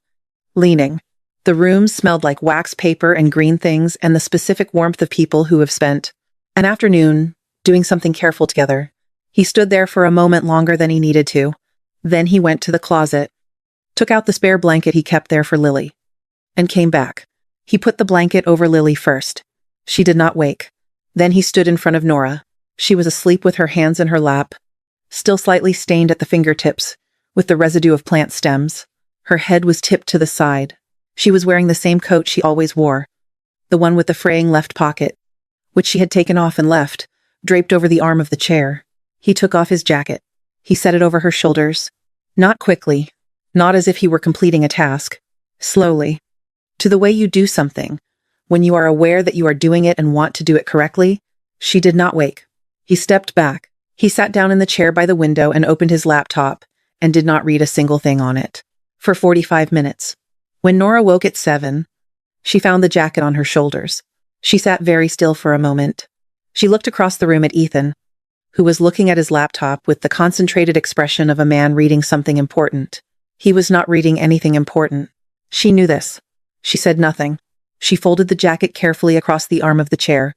leaning. The room smelled like wax paper and green things and the specific warmth of people who have spent an afternoon doing something careful together. He stood there for a moment longer than he needed to. Then he went to the closet, took out the spare blanket he kept there for Lily, and came back. He put the blanket over Lily first. She did not wake. Then he stood in front of Nora. She was asleep with her hands in her lap, still slightly stained at the fingertips, with the residue of plant stems. Her head was tipped to the side. She was wearing the same coat she always wore, the one with the fraying left pocket, which she had taken off and left, draped over the arm of the chair. He took off his jacket. He set it over her shoulders. Not quickly, not as if he were completing a task. Slowly. To the way you do something, when you are aware that you are doing it and want to do it correctly. She did not wake. He stepped back. He sat down in the chair by the window and opened his laptop, and did not read a single thing on it. For 45 minutes. When Nora woke at 7, she found the jacket on her shoulders. She sat very still for a moment. She looked across the room at Ethan, who was looking at his laptop with the concentrated expression of a man reading something important. He was not reading anything important. She knew this. She said nothing. She folded the jacket carefully across the arm of the chair,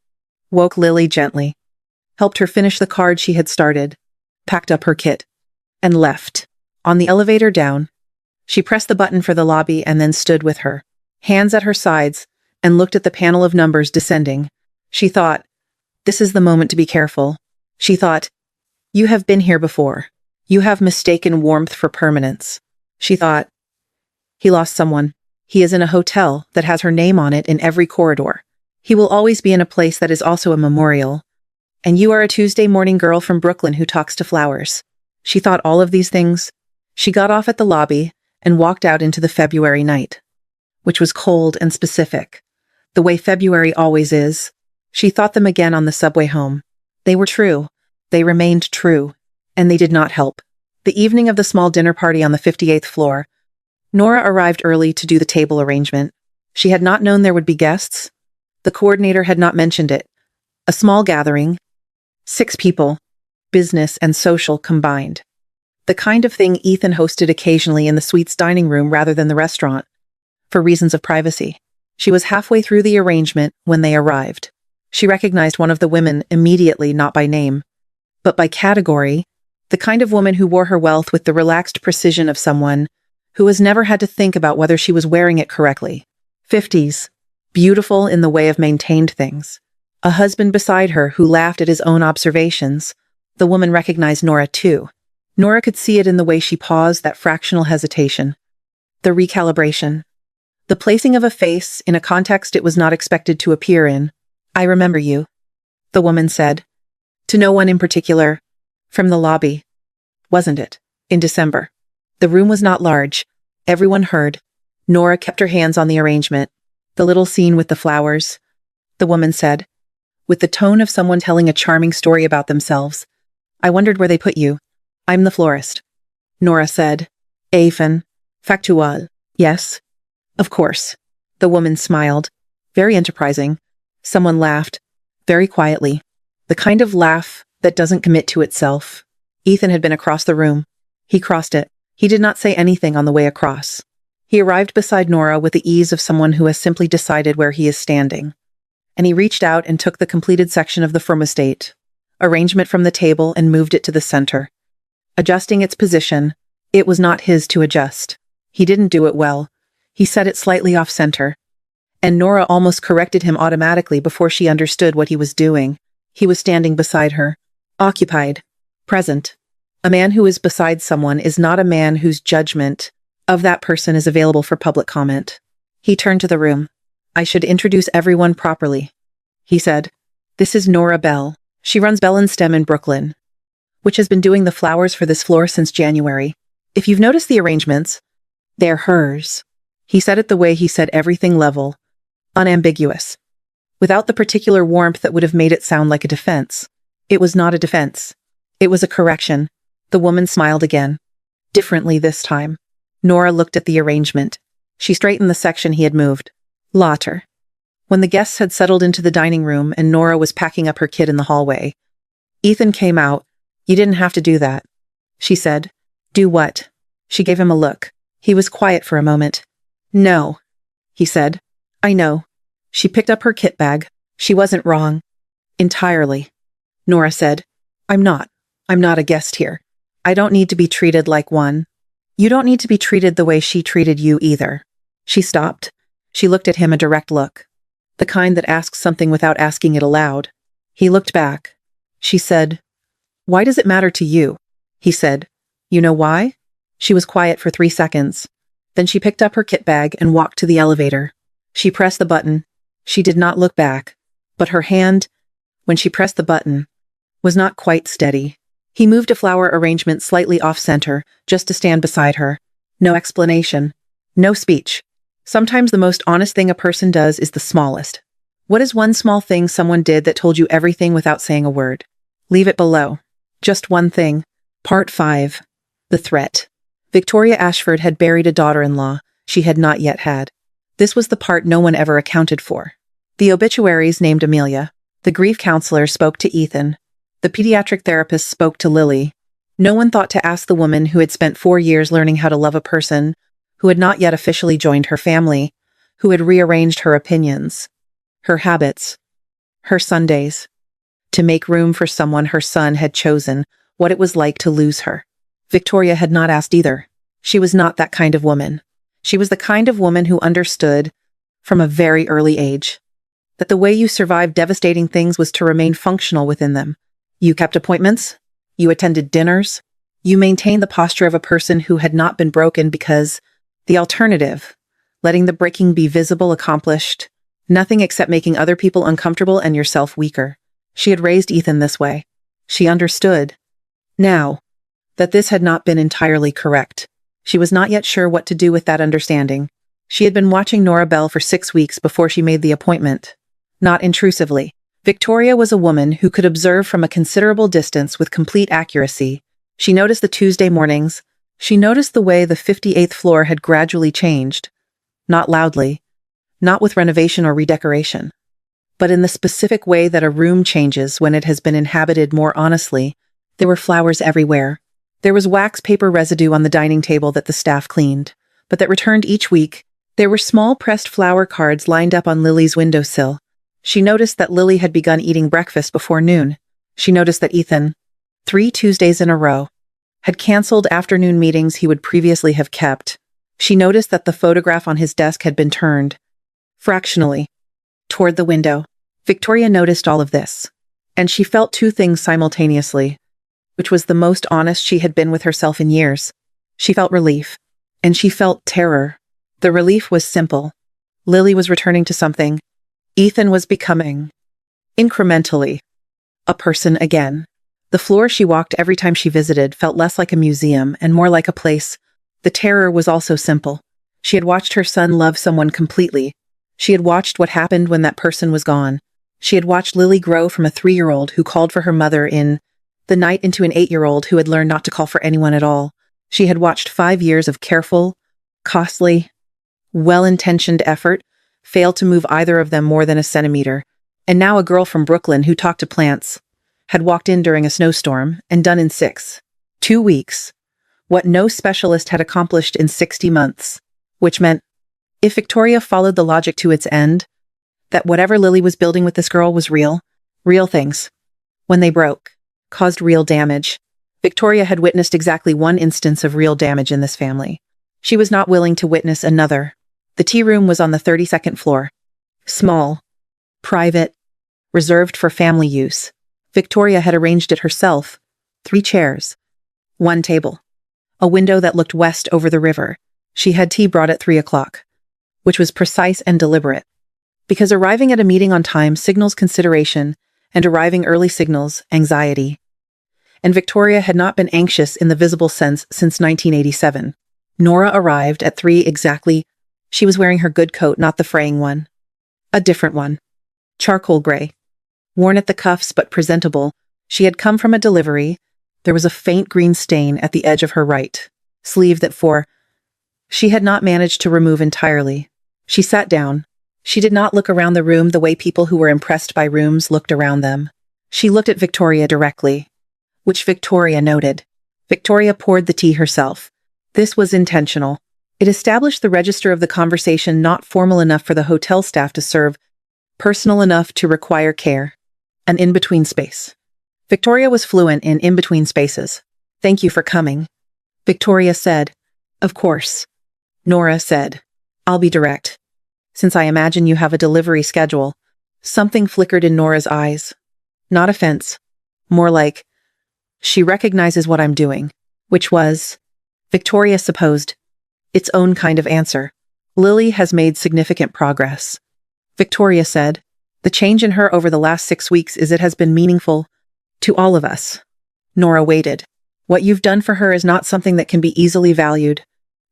woke Lily gently, helped her finish the card she had started, packed up her kit, and left. On the elevator down, she pressed the button for the lobby and then stood with her hands at her sides and looked at the panel of numbers descending. She thought, "This is the moment to be careful." She thought, "You have been here before. You have mistaken warmth for permanence." She thought, "He lost someone. He is in a hotel that has her name on it in every corridor. He will always be in a place that is also a memorial. And you are a Tuesday morning girl from Brooklyn who talks to flowers. She thought all of these things. She got off at the lobby and walked out into the February night, which was cold and specific, the way February always is. She thought them again on the subway home. They were true. They remained true. And they did not help. The evening of the small dinner party on the 58th floor, Nora arrived early to do the table arrangement. She had not known there would be guests. The coordinator had not mentioned it. A small gathering. 6 people. Business and social combined. The kind of thing Ethan hosted occasionally in the suite's dining room rather than the restaurant, for reasons of privacy. She was halfway through the arrangement when they arrived. She recognized one of the women immediately, not by name, but by category, the kind of woman who wore her wealth with the relaxed precision of someone who has never had to think about whether she was wearing it correctly. 50s, beautiful in the way of maintained things. A husband beside her who laughed at his own observations. The woman recognized Nora too. Nora could see it in the way she paused, that fractional hesitation. The recalibration. The placing of a face in a context it was not expected to appear in. I remember you, the woman said. To no one in particular. From the lobby. Wasn't it? In December. The room was not large. Everyone heard. Nora kept her hands on the arrangement. The little scene with the flowers. The woman said, with the tone of someone telling a charming story about themselves. I wondered where they put you. I'm the florist. Nora said. Even. Factual. Yes. Of course. The woman smiled. Very enterprising. Someone laughed. Very quietly. The kind of laugh that doesn't commit to itself. Ethan had been across the room. He crossed it. He did not say anything on the way across. He arrived beside Nora with the ease of someone who has simply decided where he is standing. And he reached out and took the completed section of the fromestate arrangement from the table and moved it to the center. Adjusting its position, it was not his to adjust. He didn't do it well. He set it slightly off-center. And Nora almost corrected him automatically before she understood what he was doing. He was standing beside her. Occupied. Present. A man who is beside someone is not a man whose judgment of that person is available for public comment. He turned to the room. I should introduce everyone properly, he said. This is Nora Bell. She runs Bell & Stem in Brooklyn, which has been doing the flowers for this floor since January. If you've noticed the arrangements, they're hers. He said it the way he said everything, level, unambiguous, without the particular warmth that would have made it sound like a defense. It was not a defense. It was a correction. The woman smiled again. Differently this time. Nora looked at the arrangement. She straightened the section he had moved. Laughter. When the guests had settled into the dining room and Nora was packing up her kit in the hallway, Ethan came out. You didn't have to do that, she said. Do what? She gave him a look. He was quiet for a moment. No, he said. I know. She picked up her kit bag. She wasn't wrong. Entirely. Nora said. I'm not a guest here. I don't need to be treated like one. You don't need to be treated the way she treated you either. She stopped. She looked at him, a direct look. The kind that asks something without asking it aloud. He looked back. She said, Why does it matter to you? He said, You know why? She was quiet for 3 seconds. Then she picked up her kit bag and walked to the elevator. She pressed the button. She did not look back. But her hand, when she pressed the button, was not quite steady. He moved a flower arrangement slightly off-center, just to stand beside her. No explanation. No speech. Sometimes the most honest thing a person does is the smallest. What is one small thing someone did that told you everything without saying a word? Leave it below. Just one thing. Part 5. The threat. Victoria Ashford had buried a daughter-in-law she had not yet had. This was the part no one ever accounted for. The obituaries named Amelia. The grief counselor spoke to Ethan. The pediatric therapist spoke to Lily. No one thought to ask the woman who had spent 4 years learning how to love a person, who had not yet officially joined her family, who had rearranged her opinions, her habits, her Sundays, to make room for someone her son had chosen, what it was like to lose her. Victoria had not asked either. She was not that kind of woman. She was the kind of woman who understood, from a very early age, that the way you survived devastating things was to remain functional within them. You kept appointments. You attended dinners. You maintained the posture of a person who had not been broken because the alternative letting the breaking be visible, accomplished. Nothing except making other people uncomfortable and yourself weaker. She had raised Ethan this way. She understood. Now, that this had not been entirely correct. She was not yet sure what to do with that understanding. She had been watching Nora Bell for 6 weeks before she made the appointment. Not intrusively. Victoria was a woman who could observe from a considerable distance with complete accuracy. She noticed the Tuesday mornings. She noticed the way the 58th floor had gradually changed. Not loudly. Not with renovation or redecoration. But in the specific way that a room changes when it has been inhabited more honestly. There were flowers everywhere. There was wax paper residue on the dining table that the staff cleaned, but that returned each week. There were small pressed flower cards lined up on Lily's windowsill. She noticed that Lily had begun eating breakfast before noon. She noticed that Ethan, 3 Tuesdays in a row, had canceled afternoon meetings he would previously have kept. She noticed that the photograph on his desk had been turned, fractionally, toward the window. Victoria noticed all of this, and she felt 2 things simultaneously, which was the most honest she had been with herself in years. She felt relief, and she felt terror. The relief was simple. Lily was returning to something. Ethan was becoming, incrementally, a person again. The floor she walked every time she visited felt less like a museum and more like a place. The terror was also simple. She had watched her son love someone completely. She had watched what happened when that person was gone. She had watched Lily grow from a 3-year-old who called for her mother in the night into an 8-year-old who had learned not to call for anyone at all. She had watched 5 years of careful, costly, well-intentioned effort fail to move either of them more than a centimeter. And now a girl from Brooklyn who talked to plants had walked in during a snowstorm and done in 2 weeks, what no specialist had accomplished in 60 months, which meant, if Victoria followed the logic to its end, that whatever Lily was building with this girl was real things. When they broke, caused real damage. Victoria had witnessed exactly one instance of real damage in this family. She was not willing to witness another. The tea room was on the 32nd floor. Small, private, reserved for family use. Victoria had arranged it herself. 3 chairs. 1 table. A window that looked west over the river. She had tea brought at 3 o'clock, which was precise and deliberate. Because arriving at a meeting on time signals consideration, and arriving early signals anxiety. And Victoria had not been anxious in the visible sense since 1987. Nora arrived at 3 exactly. She was wearing her good coat, not the fraying one. A different one. Charcoal gray. Worn at the cuffs but presentable. She had come from a delivery. There was a faint green stain at the edge of her right sleeve that she had not managed to remove entirely. She sat down. She did not look around the room the way people who were impressed by rooms looked around them. She looked at Victoria directly, which Victoria noted. Victoria poured the tea herself. This was intentional. It established the register of the conversation, not formal enough for the hotel staff to serve, personal enough to require care. An in-between space. Victoria was fluent in in-between spaces. "Thank you for coming," Victoria said. "Of course," Nora said. "I'll be direct. Since I imagine you have a delivery schedule." Something flickered in Nora's eyes. Not offense. More like, she recognizes what I'm doing. Which was, Victoria supposed, its own kind of answer. Lily has made significant progress. Victoria said. The change in her over the last 6 weeks is it has been meaningful to all of us. Nora waited. What you've done for her is not something that can be easily valued.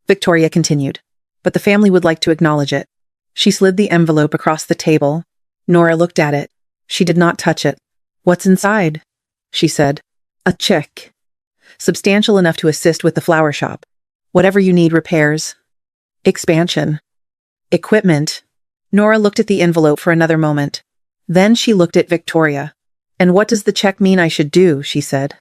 Victoria continued. But the family would like to acknowledge it. She slid the envelope across the table. Nora looked at it. She did not touch it. "What's inside?" she said. "A check. Substantial enough to assist with the flower shop. Whatever you need, repairs, expansion, equipment." Nora looked at the envelope for another moment. Then she looked at Victoria. "And what does the check mean I should do?" she said.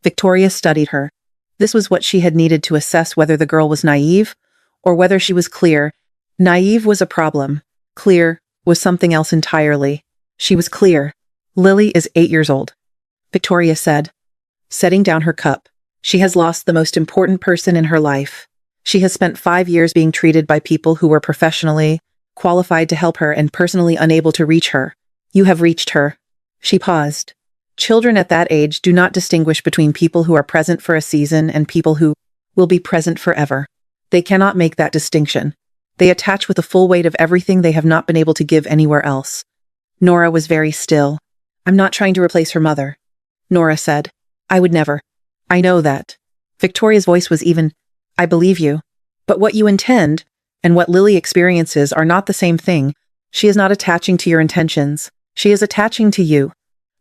Victoria studied her. This was what she had needed to assess whether the girl was naive or whether she was clear. Naive was a problem. Clear was something else entirely. She was clear. "Lily is 8 years old," Victoria said, setting down her cup. "She has lost the most important person in her life. She has spent 5 years being treated by people who were professionally qualified to help her and personally unable to reach her. You have reached her." She paused. Children at that age do not distinguish between people who are present for a season and people who will be present forever. They cannot make that distinction. They attach with the full weight of everything they have not been able to give anywhere else. Nora was very still. I'm not trying to replace her mother, Nora said. I would never. I know that. Victoria's voice was even. I believe you. But what you intend, and what Lily experiences are not the same thing. She is not attaching to your intentions. She is attaching to you.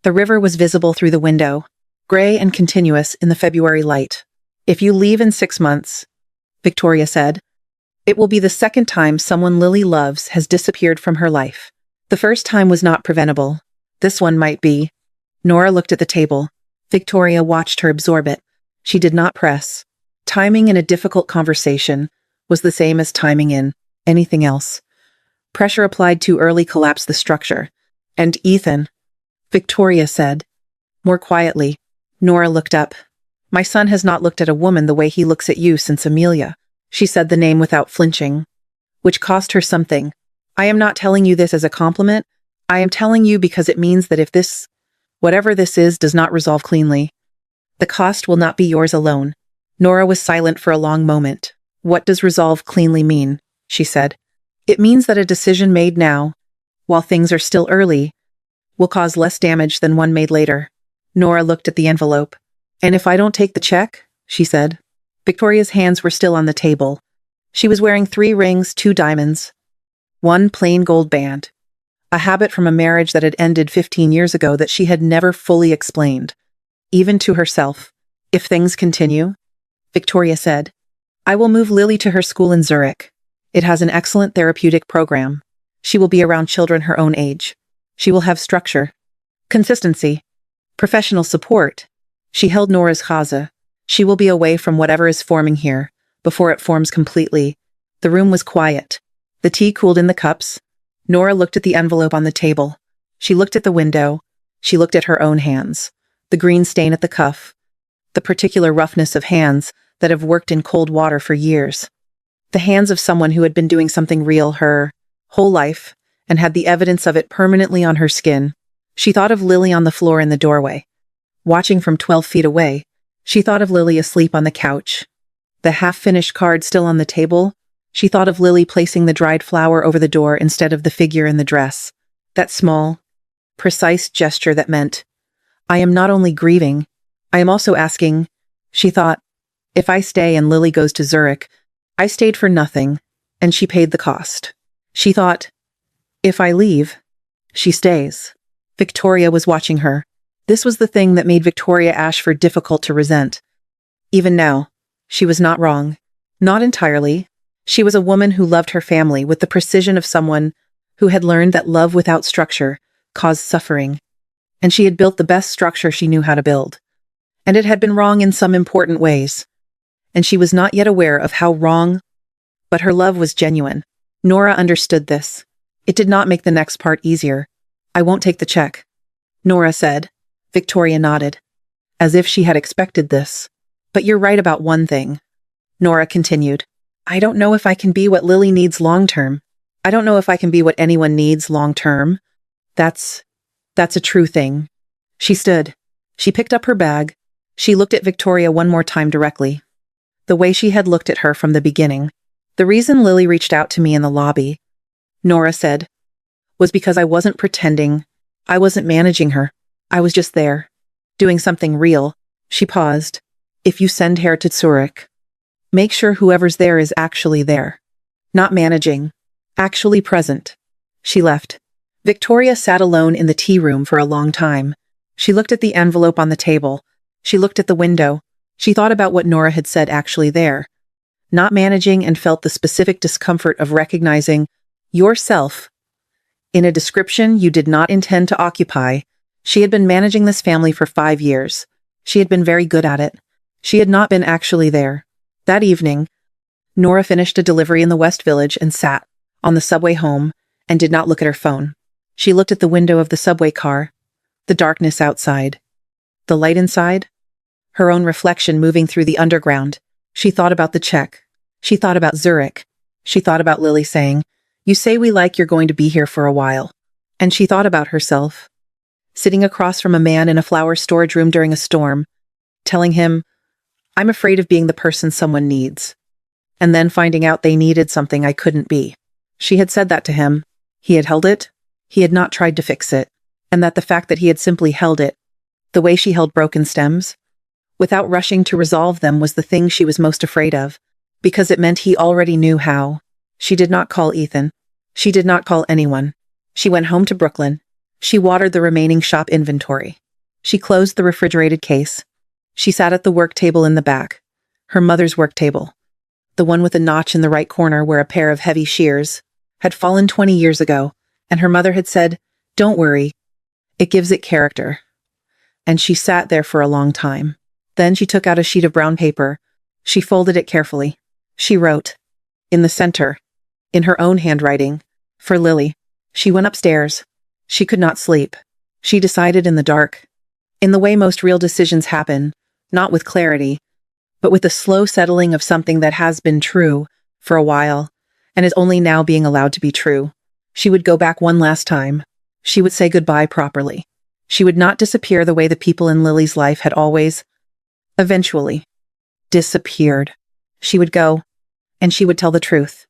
The river was visible through the window, gray and continuous in the February light. If you leave in 6 months, Victoria said, it will be the second time someone Lily loves has disappeared from her life. The first time was not preventable. This one might be. Nora looked at the table. Victoria watched her absorb it. She did not press. Timing in a difficult conversation was the same as timing in anything else. Pressure applied too early collapsed the structure. And Ethan, Victoria said. More quietly, Nora looked up. My son has not looked at a woman the way he looks at you since Amelia. She said the name without flinching, which cost her something. I am not telling you this as a compliment. I am telling you because it means that if this, whatever this is, does not resolve cleanly, the cost will not be yours alone. Nora was silent for a long moment. What does resolve cleanly mean? She said. It means that a decision made now, while things are still early, will cause less damage than one made later. Nora looked at the envelope. And if I don't take the check? She said. Victoria's hands were still on the table. She was wearing 3 rings, 2 diamonds, 1 plain gold band. A habit from a marriage that had ended 15 years ago that she had never fully explained, even to herself. If things continue, Victoria said, I will move Lily to her school in Zurich. It has an excellent therapeutic program. She will be around children her own age. She will have structure, consistency, professional support. She held Nora's chaza. She will be away from whatever is forming here, before it forms completely. The room was quiet. The tea cooled in the cups. Nora looked at the envelope on the table. She looked at the window. She looked at her own hands. The green stain at the cuff. The particular roughness of hands that have worked in cold water for years. The hands of someone who had been doing something real her whole life, and had the evidence of it permanently on her skin. She thought of Lily on the floor in the doorway. Watching from 12 feet away, she thought of Lily asleep on the couch. The half-finished card still on the table, she thought of Lily placing the dried flower over the door instead of the figure in the dress. That small, precise gesture that meant, I am not only grieving, I am also asking, she thought, if I stay and Lily goes to Zurich, I stayed for nothing, and she paid the cost. She thought, if I leave, she stays. Victoria was watching her. This was the thing that made Victoria Ashford difficult to resent. Even now, she was not wrong. Not entirely. She was a woman who loved her family with the precision of someone who had learned that love without structure caused suffering. And she had built the best structure she knew how to build. And it had been wrong in some important ways. And she was not yet aware of how wrong, but her love was genuine. Nora understood this. It did not make the next part easier. I won't take the check, Nora said. Victoria nodded, as if she had expected this. But you're right about one thing, Nora continued. I don't know if I can be what Lily needs long-term. I don't know if I can be what anyone needs long-term. That's a true thing. She stood. She picked up her bag. She looked at Victoria one more time directly. The way she had looked at her from the beginning. The reason Lily reached out to me in the lobby, Nora said, was because I wasn't pretending. I wasn't managing her. I was just there, doing something real. She paused. If you send her to Zurich, make sure whoever's there is actually there. Not managing. Actually present. She left. Victoria sat alone in the tea room for a long time. She looked at the envelope on the table. She looked at the window. She thought about what Nora had said actually there. Not managing, and felt the specific discomfort of recognizing yourself in a description you did not intend to occupy. She had been managing this family for 5 years. She had been very good at it. She had not been actually there. That evening, Nora finished a delivery in the West Village and sat on the subway home and did not look at her phone. She looked at the window of the subway car, the darkness outside, the light inside, her own reflection moving through the underground. She thought about the check. She thought about Zurich. She thought about Lily saying, you say we like you're going to be here for a while. And she thought about herself, sitting across from a man in a flower storage room during a storm, telling him, I'm afraid of being the person someone needs. and then finding out they needed something I couldn't be. She had said that to him. He had held it. He had not tried to fix it. And that the fact that he had simply held it, the way she held broken stems, without rushing to resolve them, was the thing she was most afraid of, because it meant he already knew how. She did not call Ethan. She did not call anyone. She went home to Brooklyn. She watered the remaining shop inventory. She closed the refrigerated case. She sat at the work table in the back, her mother's work table, the one with a notch in the right corner where a pair of heavy shears had fallen 20 years ago, and her mother had said, "Don't worry, it gives it character." And she sat there for a long time. Then she took out a sheet of brown paper. She folded it carefully. She wrote, in the center, in her own handwriting, for Lily. She went upstairs. She could not sleep. She decided in the dark, in the way most real decisions happen, not with clarity, but with the slow settling of something that has been true for a while and is only now being allowed to be true. She would go back one last time. She would say goodbye properly. She would not disappear the way the people in Lily's life had always, eventually, disappeared. She would go, and she would tell the truth,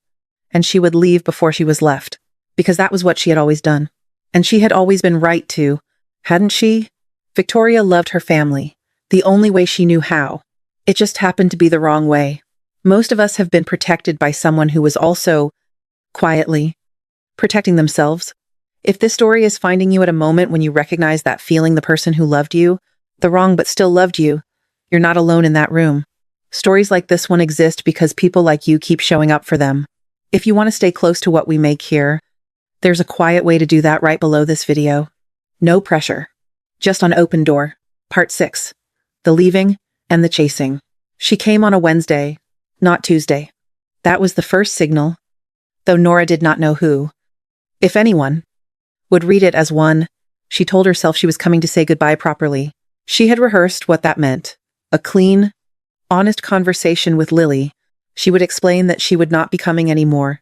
and she would leave before she was left, because that was what she had always done. And she had always been right to, hadn't she? Victoria loved her family, the only way she knew how. It just happened to be the wrong way. Most of us have been protected by someone who was also, quietly, protecting themselves. If this story is finding you at a moment when you recognize that feeling, the person who loved you, the wrong but still loved you, you're not alone in that room. Stories like this one exist because people like you keep showing up for them. If you want to stay close to what we make here, there's a quiet way to do that right below this video. No pressure. Just on Open Door, Part 6. The Leaving and the Chasing. She came on a Wednesday, not Tuesday. That was the first signal, though Nora did not know who, if anyone, would read it as one. She told herself she was coming to say goodbye properly. She had rehearsed what that meant. A clean, honest conversation with Lily. She would explain that she would not be coming anymore,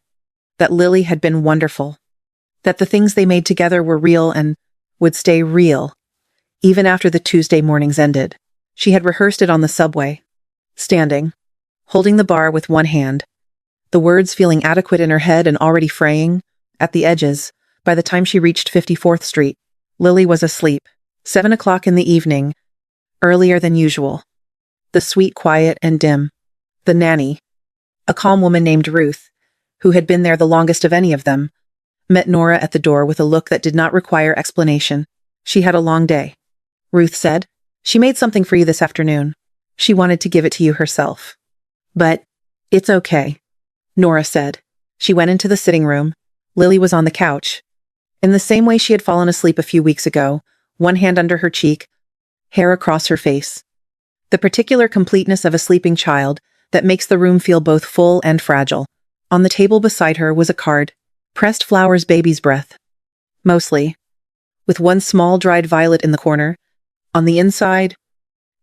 that Lily had been wonderful, that the things they made together were real and would stay real, even after the Tuesday mornings ended. She had rehearsed it on the subway, standing, holding the bar with one hand, the words feeling adequate in her head and already fraying at the edges. By the time she reached 54th Street, Lily was asleep. 7 o'clock in the evening, earlier than usual. The suite quiet and dim. The nanny, a calm woman named Ruth, who had been there the longest of any of them, met Nora at the door with a look that did not require explanation. She had a long day. Ruth said, "She made something for you this afternoon. She wanted to give it to you herself." "But it's okay," Nora said. She went into the sitting room. Lily was on the couch, in the same way she had fallen asleep a few weeks ago, one hand under her cheek, hair across her face. The particular completeness of a sleeping child that makes the room feel both full and fragile. On the table beside her was a card, pressed flowers, baby's breath. Mostly, with one small dried violet in the corner. On the inside,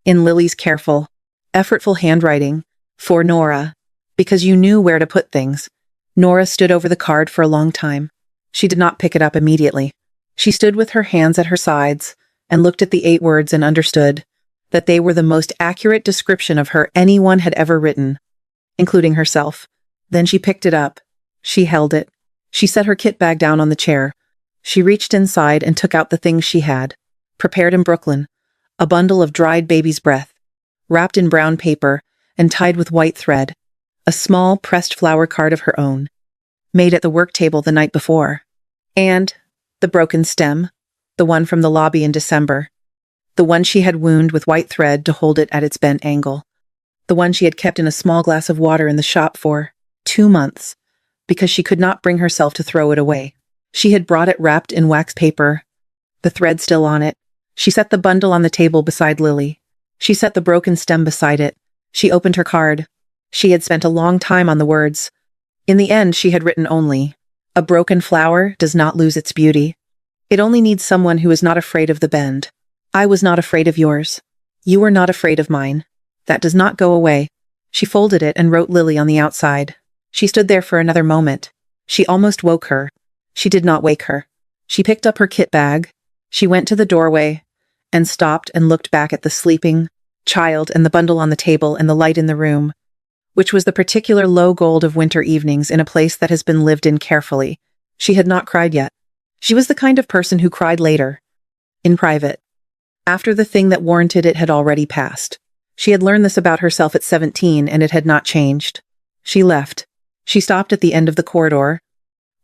in Lily's careful, effortful handwriting, for Nora, because you knew where to put things. Nora stood over the card for a long time. She did not pick it up immediately. She stood with her hands at her sides and looked at the 8 words and understood that they were the most accurate description of her anyone had ever written, including herself. Then she picked it up. She held it. She set her kit bag down on the chair. She reached inside and took out the things she had, prepared in Brooklyn, a bundle of dried baby's breath, wrapped in brown paper and tied with white thread, a small pressed flower card of her own, made at the work table the night before, and the broken stem, the one from the lobby in December, the one she had wound with white thread to hold it at its bent angle, the one she had kept in a small glass of water in the shop for 2 months, because she could not bring herself to throw it away. She had brought it wrapped in wax paper, the thread still on it. She set the bundle on the table beside Lily. She set the broken stem beside it. She opened her card. She had spent a long time on the words. In the end, she had written only, "A broken flower does not lose its beauty. It only needs someone who is not afraid of the bend. I was not afraid of yours. You were not afraid of mine. That does not go away." She folded it and wrote Lily on the outside. She stood there for another moment. She almost woke her. She did not wake her. She picked up her kit bag. She went to the doorway and stopped and looked back at the sleeping child and the bundle on the table and the light in the room, which was the particular low gold of winter evenings in a place that has been lived in carefully. She had not cried yet. She was the kind of person who cried later, in private, after the thing that warranted it had already passed. She had learned this about herself at 17, and it had not changed. She left. She stopped at the end of the corridor,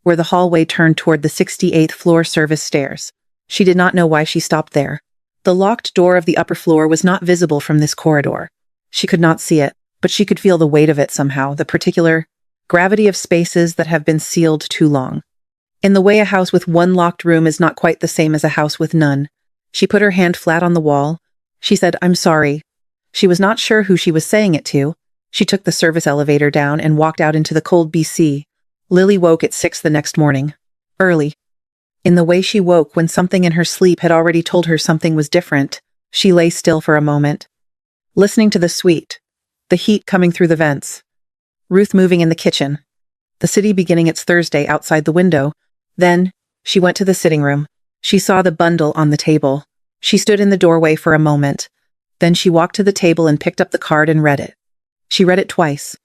where the hallway turned toward the 68th floor service stairs. She did not know why she stopped there. The locked door of the upper floor was not visible from this corridor. She could not see it, but she could feel the weight of it somehow, the particular gravity of spaces that have been sealed too long. In the way a house with one locked room is not quite the same as a house with none. She put her hand flat on the wall. She said, "I'm sorry." She was not sure who she was saying it to. She took the service elevator down and walked out into the cold BC. Lily woke at 6 the next morning. Early. In the way she woke when something in her sleep had already told her something was different, she lay still for a moment, listening to the suite, the heat coming through the vents, Ruth moving in the kitchen, the city beginning its Thursday outside the window. Then, she went to the sitting room. She saw the bundle on the table. She stood in the doorway for a moment. Then she walked to the table and picked up the card and read it. She read it twice.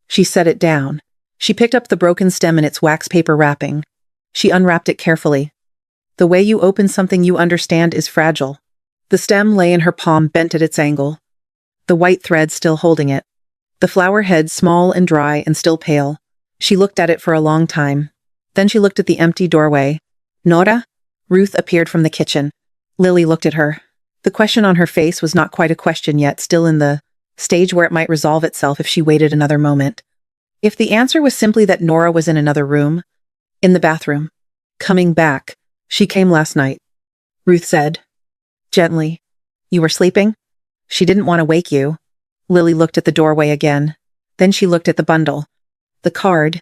She set it down. She picked up the broken stem in its wax paper wrapping. She unwrapped it carefully. The way you open something you understand is fragile. The stem lay in her palm, bent at its angle, the white thread still holding it. The flower head small and dry and still pale. She looked at it for a long time. Then she looked at the empty doorway. "Nora?" Ruth appeared from the kitchen. Lily looked at her. The question on her face was not quite a question yet, still in the stage where it might resolve itself if she waited another moment. If the answer was simply that Nora was in another room, in the bathroom, coming back. "She came last night," Ruth said, gently. "You were sleeping? She didn't want to wake you." Lily looked at the doorway again. Then she looked at the bundle, the card,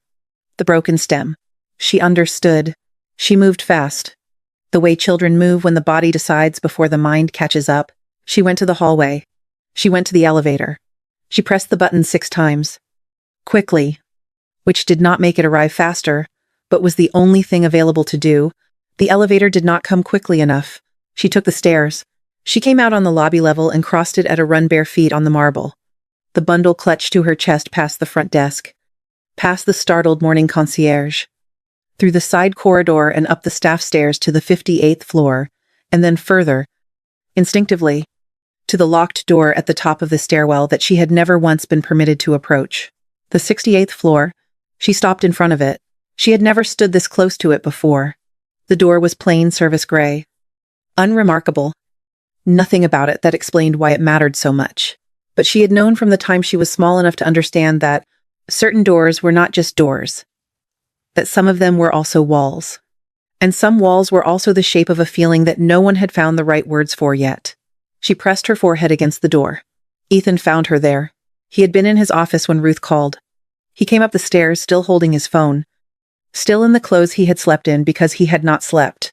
the broken stem. She understood. She moved fast. The way children move when the body decides before the mind catches up. She went to the hallway. She went to the elevator. She pressed the button 6 times. Quickly. Which did not make it arrive faster, but was the only thing available to do. The elevator did not come quickly enough. She took the stairs. She came out on the lobby level and crossed it at a run bare feet on the marble. The bundle clutched to her chest past the front desk, past the startled morning concierge, through the side corridor and up the staff stairs to the 58th floor, and then further, instinctively, to the locked door at the top of the stairwell that she had never once been permitted to approach. The 68th floor. She stopped in front of it. She had never stood this close to it before. The door was plain service gray. Unremarkable. Nothing about it that explained why it mattered so much. But she had known from the time she was small enough to understand that certain doors were not just doors, that some of them were also walls. And some walls were also the shape of a feeling that no one had found the right words for yet. She pressed her forehead against the door. Ethan found her there. He had been in his office when Ruth called. He came up the stairs, still holding his phone, still in the clothes he had slept in because he had not slept.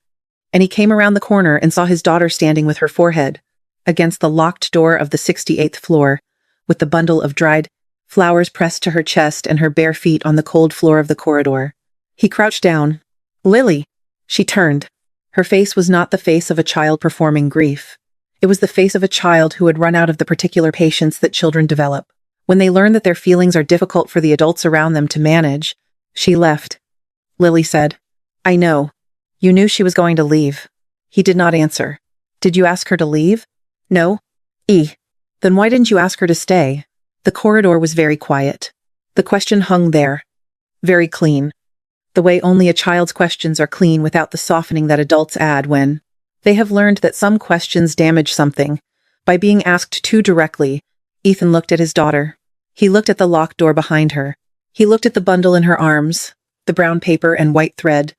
And he came around the corner and saw his daughter standing with her forehead against the locked door of the 68th floor, with the bundle of dried flowers pressed to her chest and her bare feet on the cold floor of the corridor. He crouched down. "Lily!" She turned. Her face was not the face of a child performing grief. It was the face of a child who had run out of the particular patience that children develop. When they learn that their feelings are difficult for the adults around them to manage. She left. Lily said, "I know. You knew she was going to leave." He did not answer. "Did you ask her to leave?" "No." Then why didn't you ask her to stay?" The corridor was very quiet. The question hung there. Very clean. The way only a child's questions are clean without the softening that adults add when they have learned that some questions damage something. By being asked too directly, Ethan looked at his daughter. He looked at the locked door behind her. He looked at the bundle in her arms, the brown paper and white thread.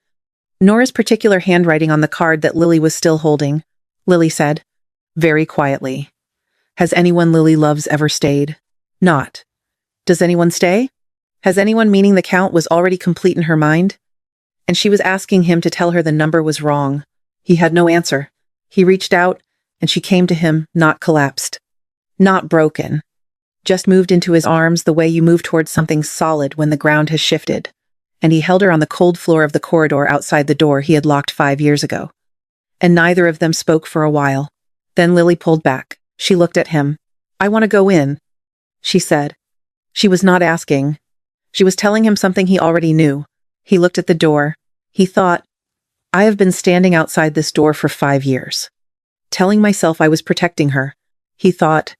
Nora's particular handwriting on the card that Lily was still holding. Lily said, very quietly, "Has anyone Lily loves ever stayed?" Not. "Does anyone stay?" Has anyone, meaning the count, was already complete in her mind? And she was asking him to tell her the number was wrong. He had no answer. He reached out, and she came to him, not collapsed. Not broken. Just moved into his arms the way you move towards something solid when the ground has shifted. And he held her on the cold floor of the corridor outside the door he had locked 5 years ago. And neither of them spoke for a while. Then Lily pulled back. She looked at him. "I want to go in," she said. She was not asking. She was telling him something he already knew. He looked at the door. He thought, I have been standing outside this door for 5 years. Telling myself I was protecting her. He thought,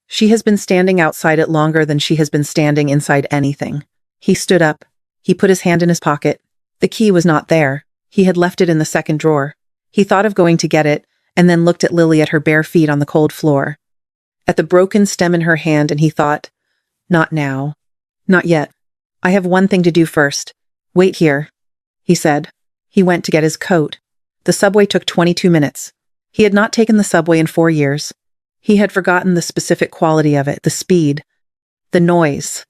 she has been standing outside it longer than she has been standing inside anything. He stood up. He put his hand in his pocket. The key was not there. He had left it in the second drawer. He thought of going to get it, and then looked at Lily at her bare feet on the cold floor. At the broken stem in her hand, and he thought, not now. Not yet. I have one thing to do first. Wait here, he said. He went to get his coat. The subway took 22 minutes. He had not taken the subway in 4 years. He had forgotten the specific quality of it, the speed, the noise,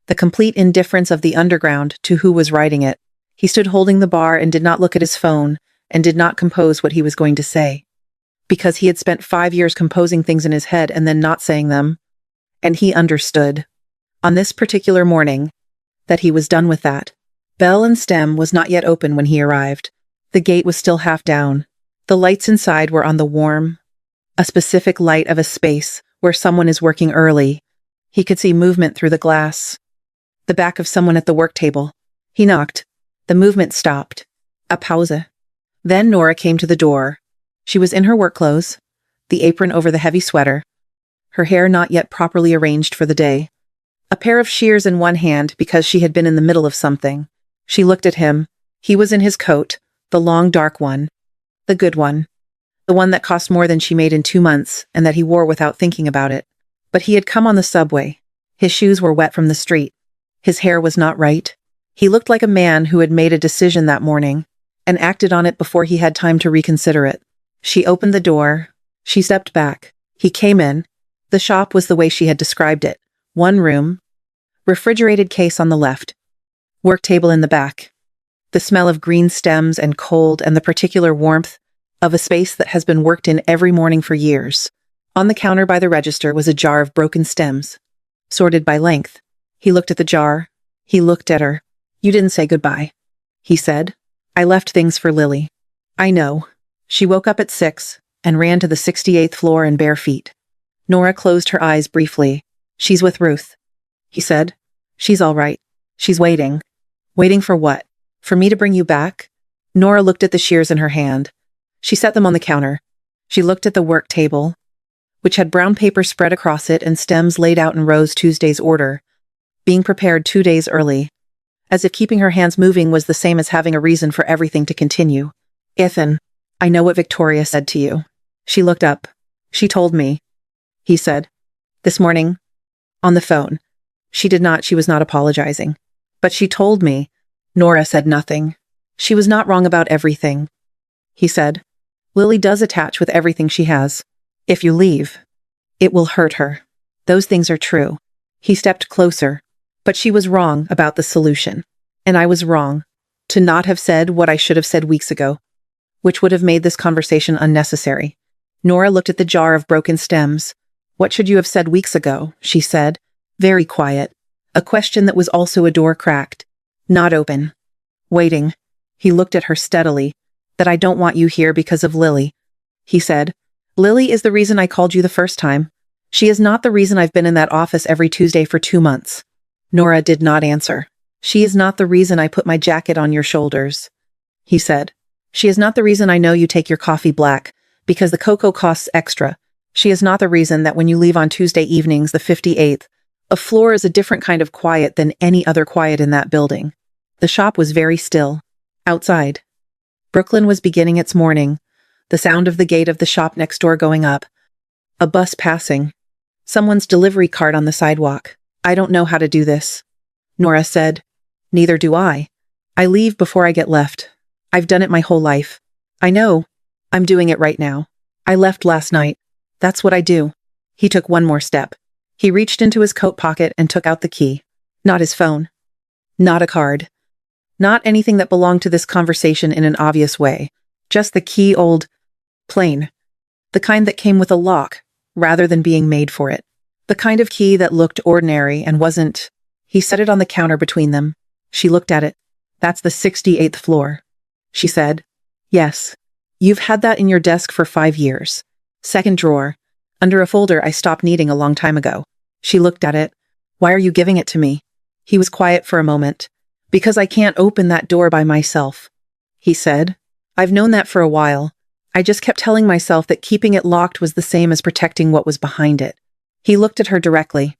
the complete indifference of the underground to who was riding it. He stood holding the bar and did not look at his phone, and did not compose what he was going to say. Because he had spent 5 years composing things in his head and then not saying them. And he understood, on this particular morning, that he was done with that. Bell and Stem was not yet open when he arrived. The gate was still half down. The lights inside were on the warm, a specific light of a space where someone is working early. He could see movement through the glass. The back of someone at the work table. He knocked. The movement stopped. A pause. Then Nora came to the door. She was in her work clothes, the apron over the heavy sweater, her hair not yet properly arranged for the day, a pair of shears in one hand because she had been in the middle of something. She looked at him. He was in his coat, the long dark one, the good one, the one that cost more than she made in 2 months and that he wore without thinking about it. But he had come on the subway. His shoes were wet from the street. His hair was not right. He looked like a man who had made a decision that morning and acted on it before he had time to reconsider it. She opened the door. She stepped back. He came in. The shop was the way she had described it. One room, refrigerated case on the left, work table in the back, the smell of green stems and cold and the particular warmth of a space that has been worked in every morning for years. On the counter by the register was a jar of broken stems, sorted by length. He looked at the jar. He looked at her. You didn't say goodbye, he said. I left things for Lily. I know. She woke up at 6 and ran to the 68th floor in bare feet. Nora closed her eyes briefly. She's with Ruth, he said. She's all right. She's waiting. Waiting for what? For me to bring you back? Nora looked at the shears in her hand. She set them on the counter. She looked at the work table, which had brown paper spread across it and stems laid out in rows Tuesday's order, being prepared 2 days early, as if keeping her hands moving was the same as having a reason for everything to continue. Ethan, I know what Victoria said to you. She looked up. She told me, he said. This morning, on the phone. She was not apologizing. But she told me. Nora said nothing. She was not wrong about everything, he said. Lily does attach with everything she has. If you leave, it will hurt her. Those things are true. He stepped closer. But she was wrong about the solution. And I was wrong to not have said what I should have said weeks ago, which would have made this conversation unnecessary. Nora looked at the jar of broken stems. What should you have said weeks ago? She said, very quiet. A question that was also a door cracked, not open. Waiting. He looked at her steadily. That I don't want you here because of Lily, he said. Lily is the reason I called you the first time. She is not the reason I've been in that office every Tuesday for 2 months. Nora did not answer. She is not the reason I put my jacket on your shoulders, he said. She is not the reason I know you take your coffee black, because the cocoa costs extra. She is not the reason that when you leave on Tuesday evenings, the 58th, a floor is a different kind of quiet than any other quiet in that building. The shop was very still. Outside. Brooklyn was beginning its morning. The sound of the gate of the shop next door going up. A bus passing. Someone's delivery cart on the sidewalk. I don't know how to do this, Nora said. Neither do I. I leave before I get left. I've done it my whole life. I know. I'm doing it right now. I left last night. That's what I do. He took one more step. He reached into his coat pocket and took out the key. Not his phone. Not a card. Not anything that belonged to this conversation in an obvious way. Just the key, old, plain. The kind that came with a lock, rather than being made for it. The kind of key that looked ordinary and wasn't. He set it on the counter between them. She looked at it. That's the 68th floor, she said. Yes. You've had that in your desk for 5 years. Second drawer. Under a folder I stopped needing a long time ago. She looked at it. Why are you giving it to me? He was quiet for a moment. Because I can't open that door by myself, he said. I've known that for a while. I just kept telling myself that keeping it locked was the same as protecting what was behind it. He looked at her directly.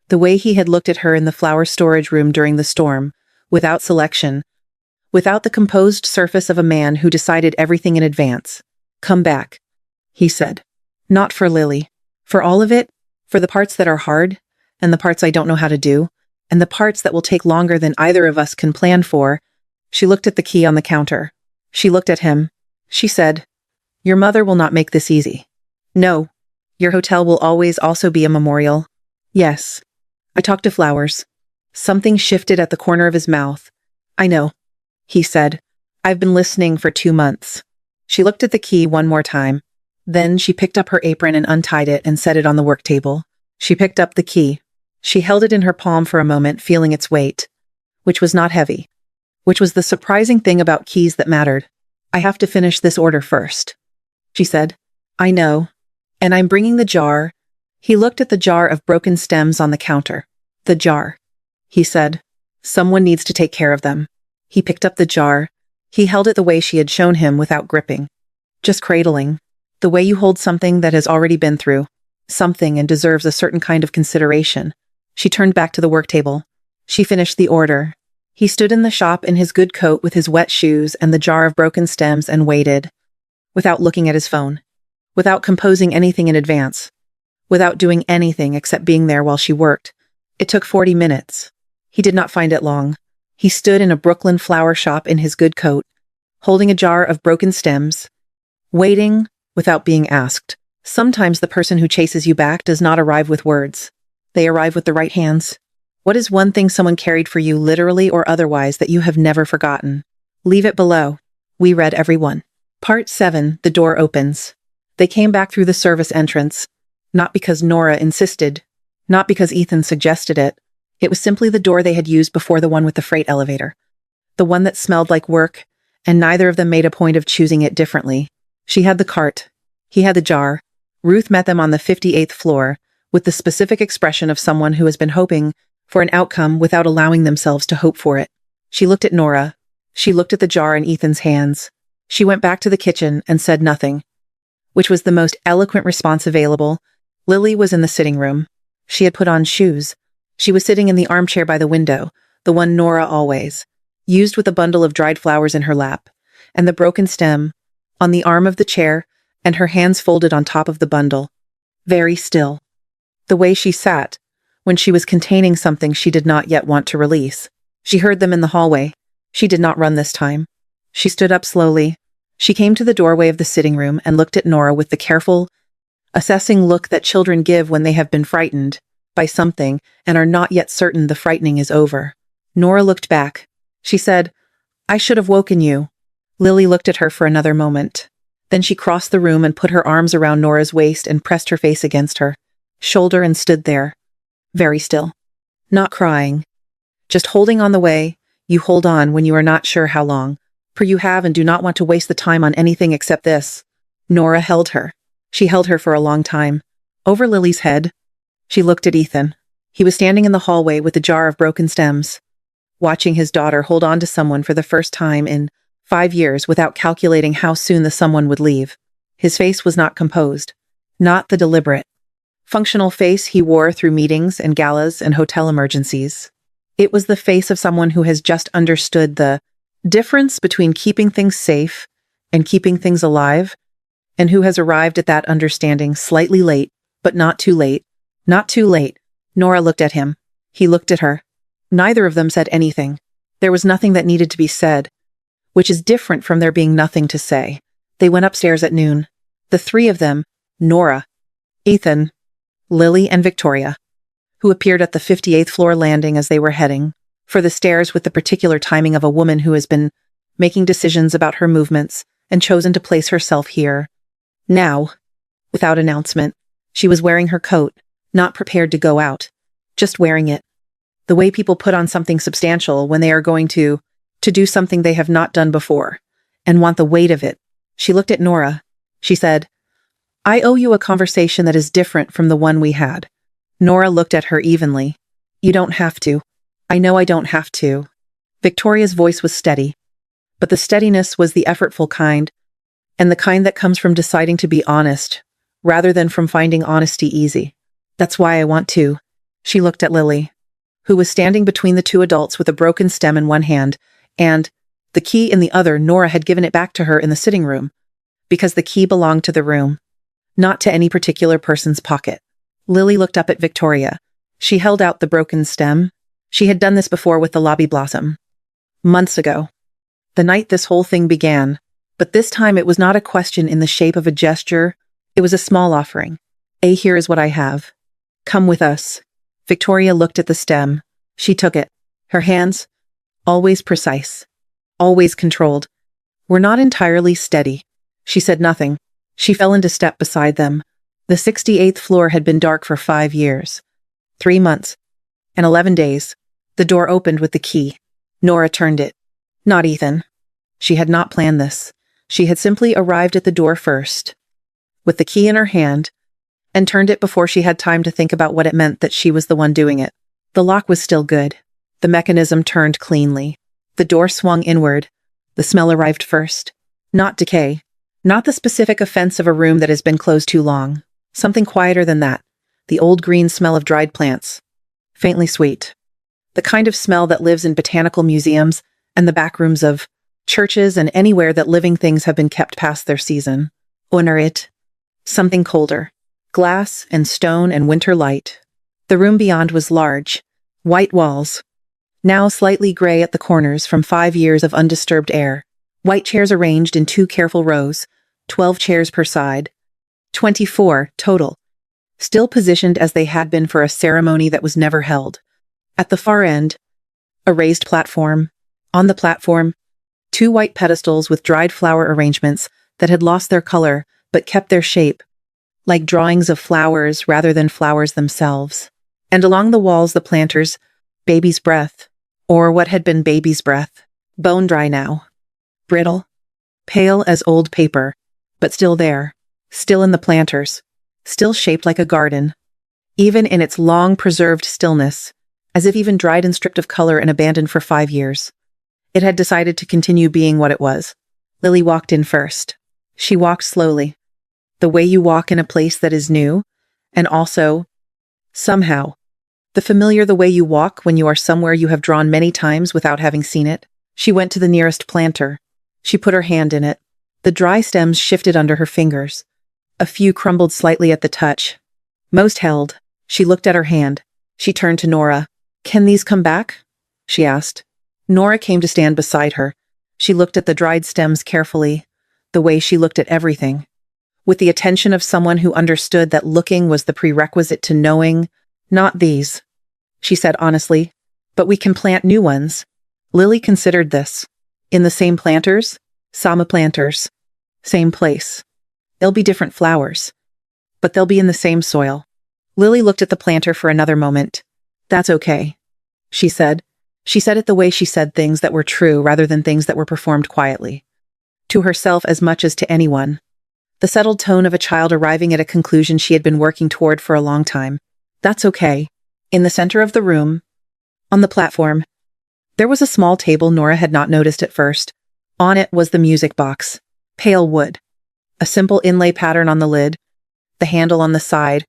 The way he had looked at her in the flower storage room during the storm, without selection, without the composed surface of a man who decided everything in advance. Come back, he said. Not for Lily. For all of it, for the parts that are hard, and the parts I don't know how to do, and the parts that will take longer than either of us can plan for. She looked at the key on the counter. She looked at him. She said, Your mother will not make this easy. No. Your hotel will always also be a memorial. Yes. I talked to Flowers. Something shifted at the corner of his mouth. I know, he said. I've been listening for 2 months. She looked at the key one more time. Then she picked up her apron and untied it and set it on the work table. She picked up the key. She held it in her palm for a moment, feeling its weight, which was not heavy, which was the surprising thing about keys that mattered. I have to finish this order first, she said. I know. And I'm bringing the jar. He looked at the jar of broken stems on the counter. The jar, he said. Someone needs to take care of them. He picked up the jar. He held it the way she had shown him without gripping. Just cradling. The way you hold something that has already been through something and deserves a certain kind of consideration. She turned back to the work table. She finished the order. He stood in the shop in his good coat with his wet shoes and the jar of broken stems and waited, without looking at his phone, without composing anything in advance, without doing anything except being there while she worked. It took 40 minutes. He did not find it long. He stood in a Brooklyn flower shop in his good coat, holding a jar of broken stems, waiting without being asked. Sometimes the person who chases you back does not arrive with words. They arrive with the right hands. What is one thing someone carried for you, literally or otherwise, that you have never forgotten? Leave it below. We read every one. Part 7, the door opens. They came back through the service entrance. Not because Nora insisted. Not because Ethan suggested it. It was simply the door they had used before, the one with the freight elevator. The one that smelled like work, and neither of them made a point of choosing it differently. She had the cart. He had the jar. Ruth met them on the 58th floor, with the specific expression of someone who has been hoping for an outcome without allowing themselves to hope for it. She looked at Nora. She looked at the jar in Ethan's hands. She went back to the kitchen and said nothing, which was the most eloquent response available. Lily was in the sitting room. She had put on shoes. She was sitting in the armchair by the window, the one Nora always used, with a bundle of dried flowers in her lap, and the broken stem on the arm of the chair, and her hands folded on top of the bundle. Very still. The way she sat, when she was containing something she did not yet want to release. She heard them in the hallway. She did not run this time. She stood up slowly. She came to the doorway of the sitting room and looked at Nora with the careful, assessing look that children give when they have been frightened by something and are not yet certain the frightening is over. Nora looked back. She said, I should have woken you. Lily looked at her for another moment. Then she crossed the room and put her arms around Nora's waist and pressed her face against her shoulder and stood there, very still, not crying, just holding on the way you hold on when you are not sure how long, for you have and do not want to waste the time on anything except this. Nora held her. She held her for a long time. Over Lily's head, she looked at Ethan. He was standing in the hallway with a jar of broken stems, watching his daughter hold on to someone for the first time in 5 years without calculating how soon the someone would leave. His face was not composed, not the deliberate, functional face he wore through meetings and galas and hotel emergencies. It was the face of someone who has just understood the difference between keeping things safe and keeping things alive, and who has arrived at that understanding slightly late, but not too late. Not too late. Nora looked at him. He looked at her. Neither of them said anything. There was nothing that needed to be said, which is different from there being nothing to say. They went upstairs at noon. The three of them, Nora, Ethan, Lily, and Victoria, who appeared at the 58th floor landing as they were heading for the stairs with the particular timing of a woman who has been making decisions about her movements and chosen to place herself here. Now, without announcement, she was wearing her coat, not prepared to go out, just wearing it. The way people put on something substantial when they are going to do something they have not done before, and want the weight of it. She looked at Nora. She said, I owe you a conversation that is different from the one we had. Nora looked at her evenly. You don't have to. I know I don't have to. Victoria's voice was steady, but the steadiness was the effortful kind, and the kind that comes from deciding to be honest, rather than from finding honesty easy. That's why I want to. She looked at Lily, who was standing between the two adults with a broken stem in one hand, and the key in the other. Nora had given it back to her in the sitting room, because the key belonged to the room, not to any particular person's pocket. Lily looked up at Victoria. She held out the broken stem. She had done this before with the lobby blossom. Months ago. The night this whole thing began. But this time it was not a question in the shape of a gesture. It was a small offering. Here is what I have. Come with us. Victoria looked at the stem. She took it. Her hands, always precise, always controlled, were not entirely steady. She said nothing. She fell into step beside them. The 68th floor had been dark for 5 years. 3 months. And 11 days. The door opened with the key. Nora turned it. Not Ethan. She had not planned this. She had simply arrived at the door first, with the key in her hand, and turned it before she had time to think about what it meant that she was the one doing it. The lock was still good. The mechanism turned cleanly. The door swung inward. The smell arrived first. Not decay. Not the specific offense of a room that has been closed too long. Something quieter than that. The old green smell of dried plants. Faintly sweet. The kind of smell that lives in botanical museums and the back rooms of churches and anywhere that living things have been kept past their season. Unerit. Something colder. Glass and stone and winter light. The room beyond was large. White walls. Now slightly gray at the corners from 5 years of undisturbed air. White chairs arranged in 2 careful rows. 12 chairs per side. 24 total. Still positioned as they had been for a ceremony that was never held. At the far end, a raised platform. On the platform, 2 white pedestals with dried flower arrangements that had lost their color but kept their shape, like drawings of flowers rather than flowers themselves. And along the walls the planters, baby's breath, or what had been baby's breath, bone dry now, brittle, pale as old paper, but still there, still in the planters, still shaped like a garden, even in its long-preserved stillness, as if even dried and stripped of color and abandoned for 5 years. It had decided to continue being what it was. Lily walked in first. She walked slowly, the way you walk in a place that is new, and also, somehow, the way you walk when you are somewhere you have drawn many times without having seen it. She went to the nearest planter. She put her hand in it. The dry stems shifted under her fingers. A few crumbled slightly at the touch. Most held. She looked at her hand. She turned to Nora. Can these come back? She asked. Nora came to stand beside her. She looked at the dried stems carefully, the way she looked at everything, with the attention of someone who understood that looking was the prerequisite to knowing. Not these, she said honestly, but we can plant new ones. Lily considered this. In the same planters? Sama planters. Same place. They'll be different flowers, but they'll be in the same soil. Lily looked at the planter for another moment. That's okay, she said. She said it the way she said things that were true rather than things that were performed quietly. To herself as much as to anyone. The settled tone of a child arriving at a conclusion she had been working toward for a long time. That's okay. In the center of the room, on the platform, there was a small table Nora had not noticed at first. On it was the music box. Pale wood. A simple inlay pattern on the lid. The handle on the side,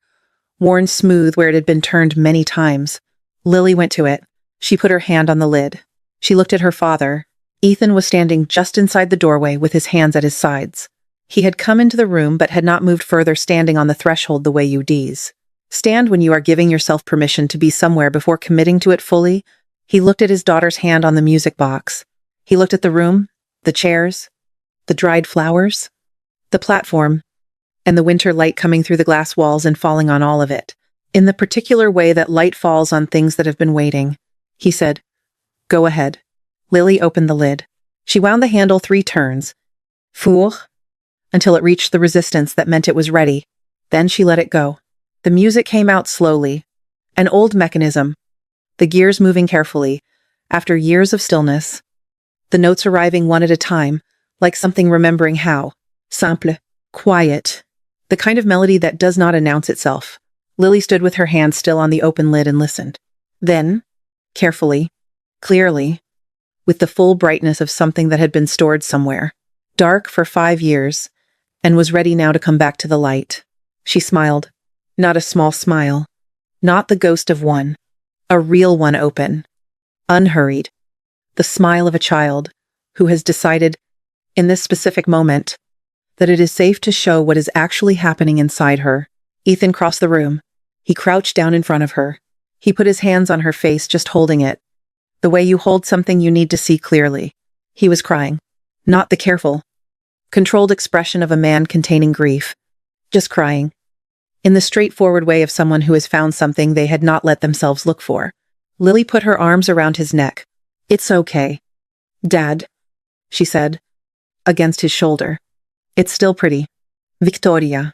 worn smooth where it had been turned many times. Lily went to it. She put her hand on the lid. She looked at her father. Ethan was standing just inside the doorway with his hands at his sides. He had come into the room but had not moved further, standing on the threshold the way you Ds stand when you are giving yourself permission to be somewhere before committing to it fully. He looked at his daughter's hand on the music box. He looked at the room, the chairs, the dried flowers, the platform, and the winter light coming through the glass walls and falling on all of it. In the particular way that light falls on things that have been waiting. He said, "Go ahead." Lily opened the lid. She wound the handle 3 turns, four, until it reached the resistance that meant it was ready. Then she let it go. The music came out slowly. An old mechanism. The gears moving carefully, after years of stillness. The notes arriving one at a time, like something remembering how. Simple. Quiet. The kind of melody that does not announce itself. Lily stood with her hand still on the open lid and listened. Then, carefully, clearly, with the full brightness of something that had been stored somewhere, dark for 5 years, and was ready now to come back to the light. She smiled. Not a small smile. Not the ghost of one. A real one, open. Unhurried. The smile of a child who has decided, in this specific moment, that it is safe to show what is actually happening inside her. Ethan crossed the room. He crouched down in front of her. He put his hands on her face, just holding it. The way you hold something you need to see clearly. He was crying. Not the careful, controlled expression of a man containing grief. Just crying. In the straightforward way of someone who has found something they had not let themselves look for. Lily put her arms around his neck. It's okay. Dad, she said, against his shoulder. It's still pretty. Victoria,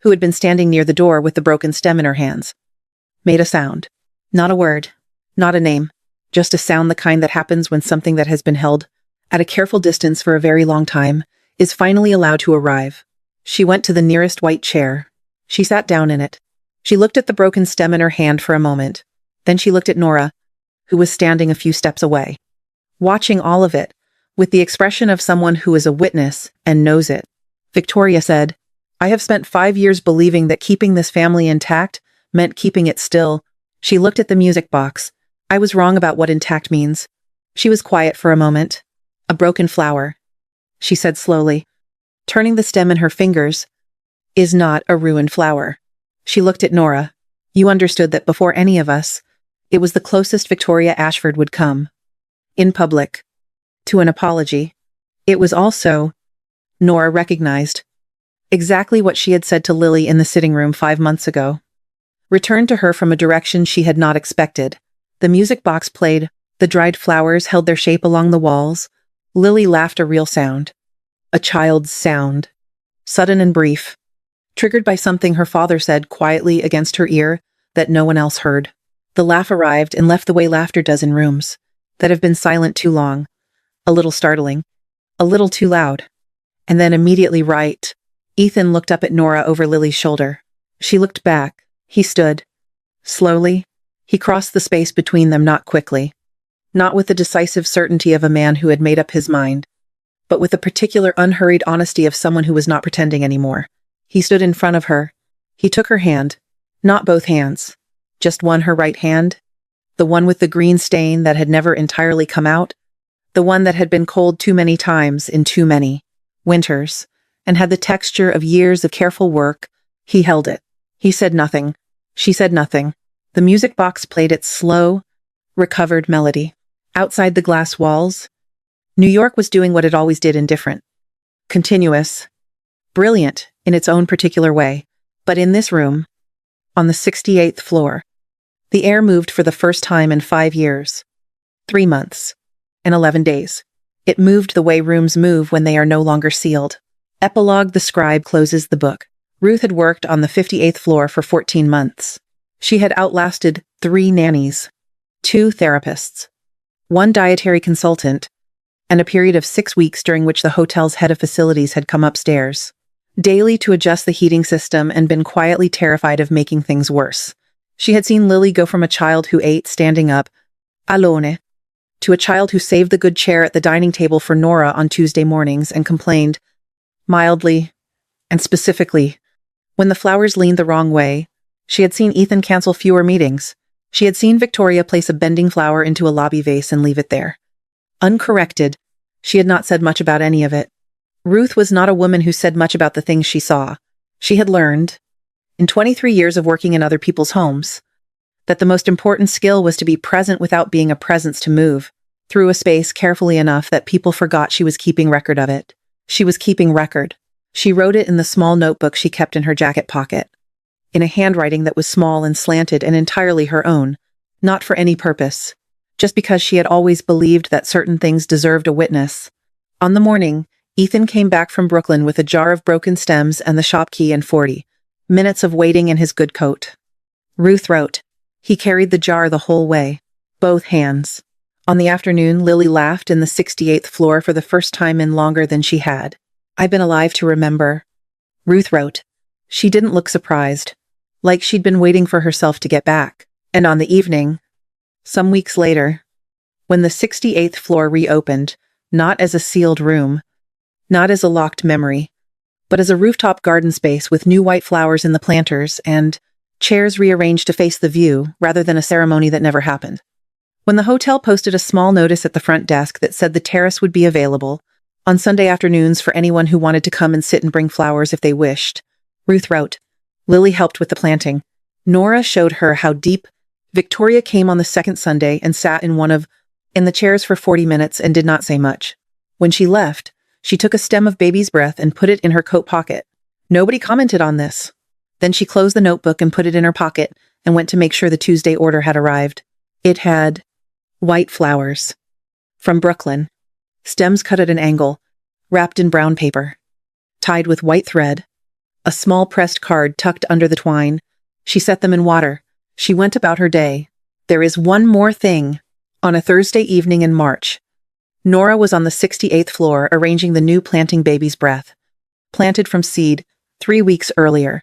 who had been standing near the door with the broken stem in her hands, made a sound. Not a word. Not a name. Just a sound, the kind that happens when something that has been held at a careful distance for a very long time is finally allowed to arrive. She went to the nearest white chair. She sat down in it. She looked at the broken stem in her hand for a moment. Then she looked at Nora, who was standing a few steps away, watching all of it, with the expression of someone who is a witness and knows it. Victoria said, I have spent 5 years believing that keeping this family intact meant keeping it still. She looked at the music box. I was wrong about what intact means. She was quiet for a moment. A broken flower, she said slowly, turning the stem in her fingers, is not a ruined flower. She looked at Nora. You understood that before any of us, it was the closest Victoria Ashford would come. In public. To an apology. It was also, Nora recognized, exactly what she had said to Lily in the sitting room 5 months ago. Returned to her from a direction she had not expected. The music box played. The dried flowers held their shape along the walls. Lily laughed, a real sound. A child's sound. Sudden and brief. Triggered by something her father said quietly against her ear that no one else heard. The laugh arrived and left the way laughter does in rooms that have been silent too long. A little startling. A little too loud. And then immediately right. Ethan looked up at Nora over Lily's shoulder. She looked back. He stood. Slowly. He crossed the space between them, not quickly. Not with the decisive certainty of a man who had made up his mind, but with the particular unhurried honesty of someone who was not pretending anymore. He stood in front of her. He took her hand. Not both hands. Just one, her right hand. The one with the green stain that had never entirely come out. The one that had been cold too many times in too many winters, and had the texture of years of careful work. He held it. He said nothing. She said nothing. The music box played its slow, recovered melody. Outside the glass walls, New York was doing what it always did, indifferent. Continuous. Brilliant in its own particular way. But in this room, on the 68th floor, the air moved for the first time in 5 years. 3 months. And 11 days. It moved the way rooms move when they are no longer sealed. Epilogue: the scribe closes the book. Ruth had worked on the 58th floor for 14 months. She had outlasted 3 nannies, 2 therapists, 1 dietary consultant, and a period of 6 weeks during which the hotel's head of facilities had come upstairs daily to adjust the heating system and been quietly terrified of making things worse. She had seen Lily go from a child who ate standing up, alone, to a child who saved the good chair at the dining table for Nora on Tuesday mornings and complained, mildly and specifically, when the flowers leaned the wrong way. She had seen Ethan cancel fewer meetings. She had seen Victoria place a bending flower into a lobby vase and leave it there. Uncorrected, she had not said much about any of it. Ruth was not a woman who said much about the things she saw. She had learned, in 23 years of working in other people's homes, that the most important skill was to be present without being a presence, to move through a space carefully enough that people forgot she was keeping record of it. She was keeping record. She wrote it in the small notebook she kept in her jacket pocket, in a handwriting that was small and slanted and entirely her own, not for any purpose, just because she had always believed that certain things deserved a witness. On the morning, Ethan came back from Brooklyn with a jar of broken stems and the shop key and 40 minutes of waiting in his good coat. Ruth wrote. He carried the jar the whole way, both hands. On the afternoon, Lily laughed in the 68th floor for the first time in longer than she had. I've been alive to remember. Ruth wrote. She didn't look surprised, like she'd been waiting for herself to get back. And on the evening, Some weeks later, when the 68th floor reopened, not as a sealed room, not as a locked memory, but as a rooftop garden space with new white flowers in the planters and chairs rearranged to face the view rather than a ceremony that never happened. When the hotel posted a small notice at the front desk that said the terrace would be available on Sunday afternoons for anyone who wanted to come and sit and bring flowers if they wished, Ruth wrote. Lily helped with the planting. Nora showed her how deep. Victoria came on the second Sunday and sat in the chairs for 40 minutes and did not say much. When she left, she took a stem of baby's breath and put it in her coat pocket. Nobody commented on this. Then she closed the notebook and put it in her pocket and went to make sure the Tuesday order had arrived. It had white flowers. From Brooklyn. Stems cut at an angle, wrapped in brown paper. Tied with white thread. A small pressed card tucked under the twine. She set them in water. She went about her day. There is one more thing. On a Thursday evening in March, Nora was on the 68th floor arranging the new planting baby's breath. Planted from seed 3 weeks earlier.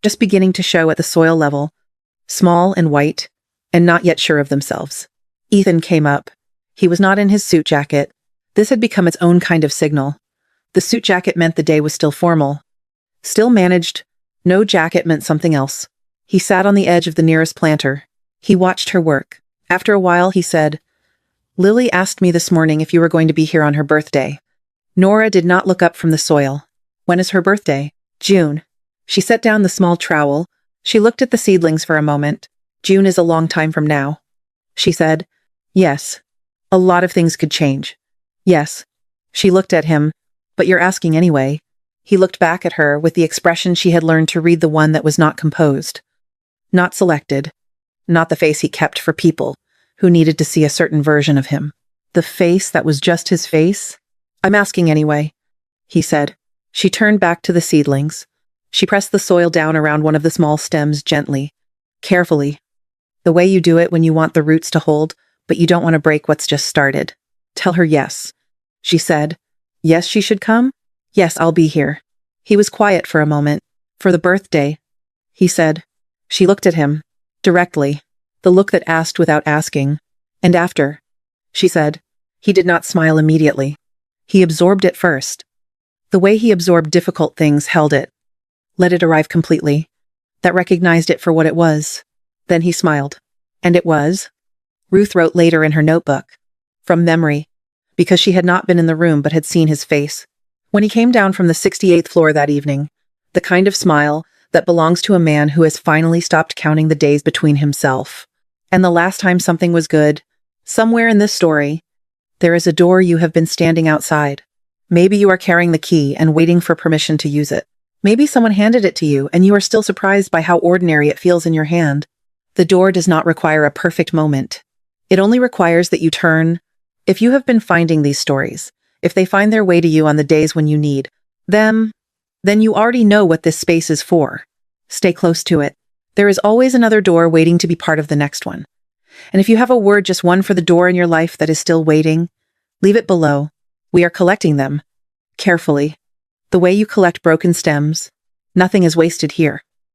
Just beginning to show at the soil level. Small and white, and not yet sure of themselves. Ethan came up. He was not in his suit jacket. This had become its own kind of signal. The suit jacket meant the day was still formal. Still managed. No jacket meant something else. He sat on the edge of the nearest planter. He watched her work. After a while, he said, Lily asked me this morning if you were going to be here on her birthday. Nora did not look up from the soil. When is her birthday? June. She set down the small trowel. She looked at the seedlings for a moment. June is a long time from now. She said, Yes. A lot of things could change. Yes. She looked at him. But you're asking anyway. He looked back at her with the expression she had learned to read, the one that was not composed. Not selected. Not the face he kept for people who needed to see a certain version of him. The face that was just his face? I'm asking anyway, he said. She turned back to the seedlings. She pressed the soil down around one of the small stems gently, carefully. The way you do it when you want the roots to hold, but you don't want to break what's just started. Tell her yes, she said. Yes, she should come? Yes, I'll be here. He was quiet for a moment. For the birthday, he said. She looked at him, directly, the look that asked without asking. And after, she said. He did not smile immediately. He absorbed it first. The way he absorbed difficult things held it. Let it arrive completely. That recognized it for what it was. Then he smiled. And it was? Ruth wrote later in her notebook. From memory. Because she had not been in the room but had seen his face. When he came down from the 68th floor that evening. The kind of smile that belongs to a man who has finally stopped counting the days between himself. And the last time something was good, somewhere in this story, there is a door you have been standing outside. Maybe you are carrying the key and waiting for permission to use it. Maybe someone handed it to you and you are still surprised by how ordinary it feels in your hand. The door does not require a perfect moment. It only requires that you turn. If you have been finding these stories, if they find their way to you on the days when you need them, then you already know what this space is for. Stay close to it. There is always another door waiting to be part of the next one. And if you have a word, just one for the door in your life that is still waiting, leave it below. We are collecting them. Carefully. The way you collect broken stems. Nothing is wasted here.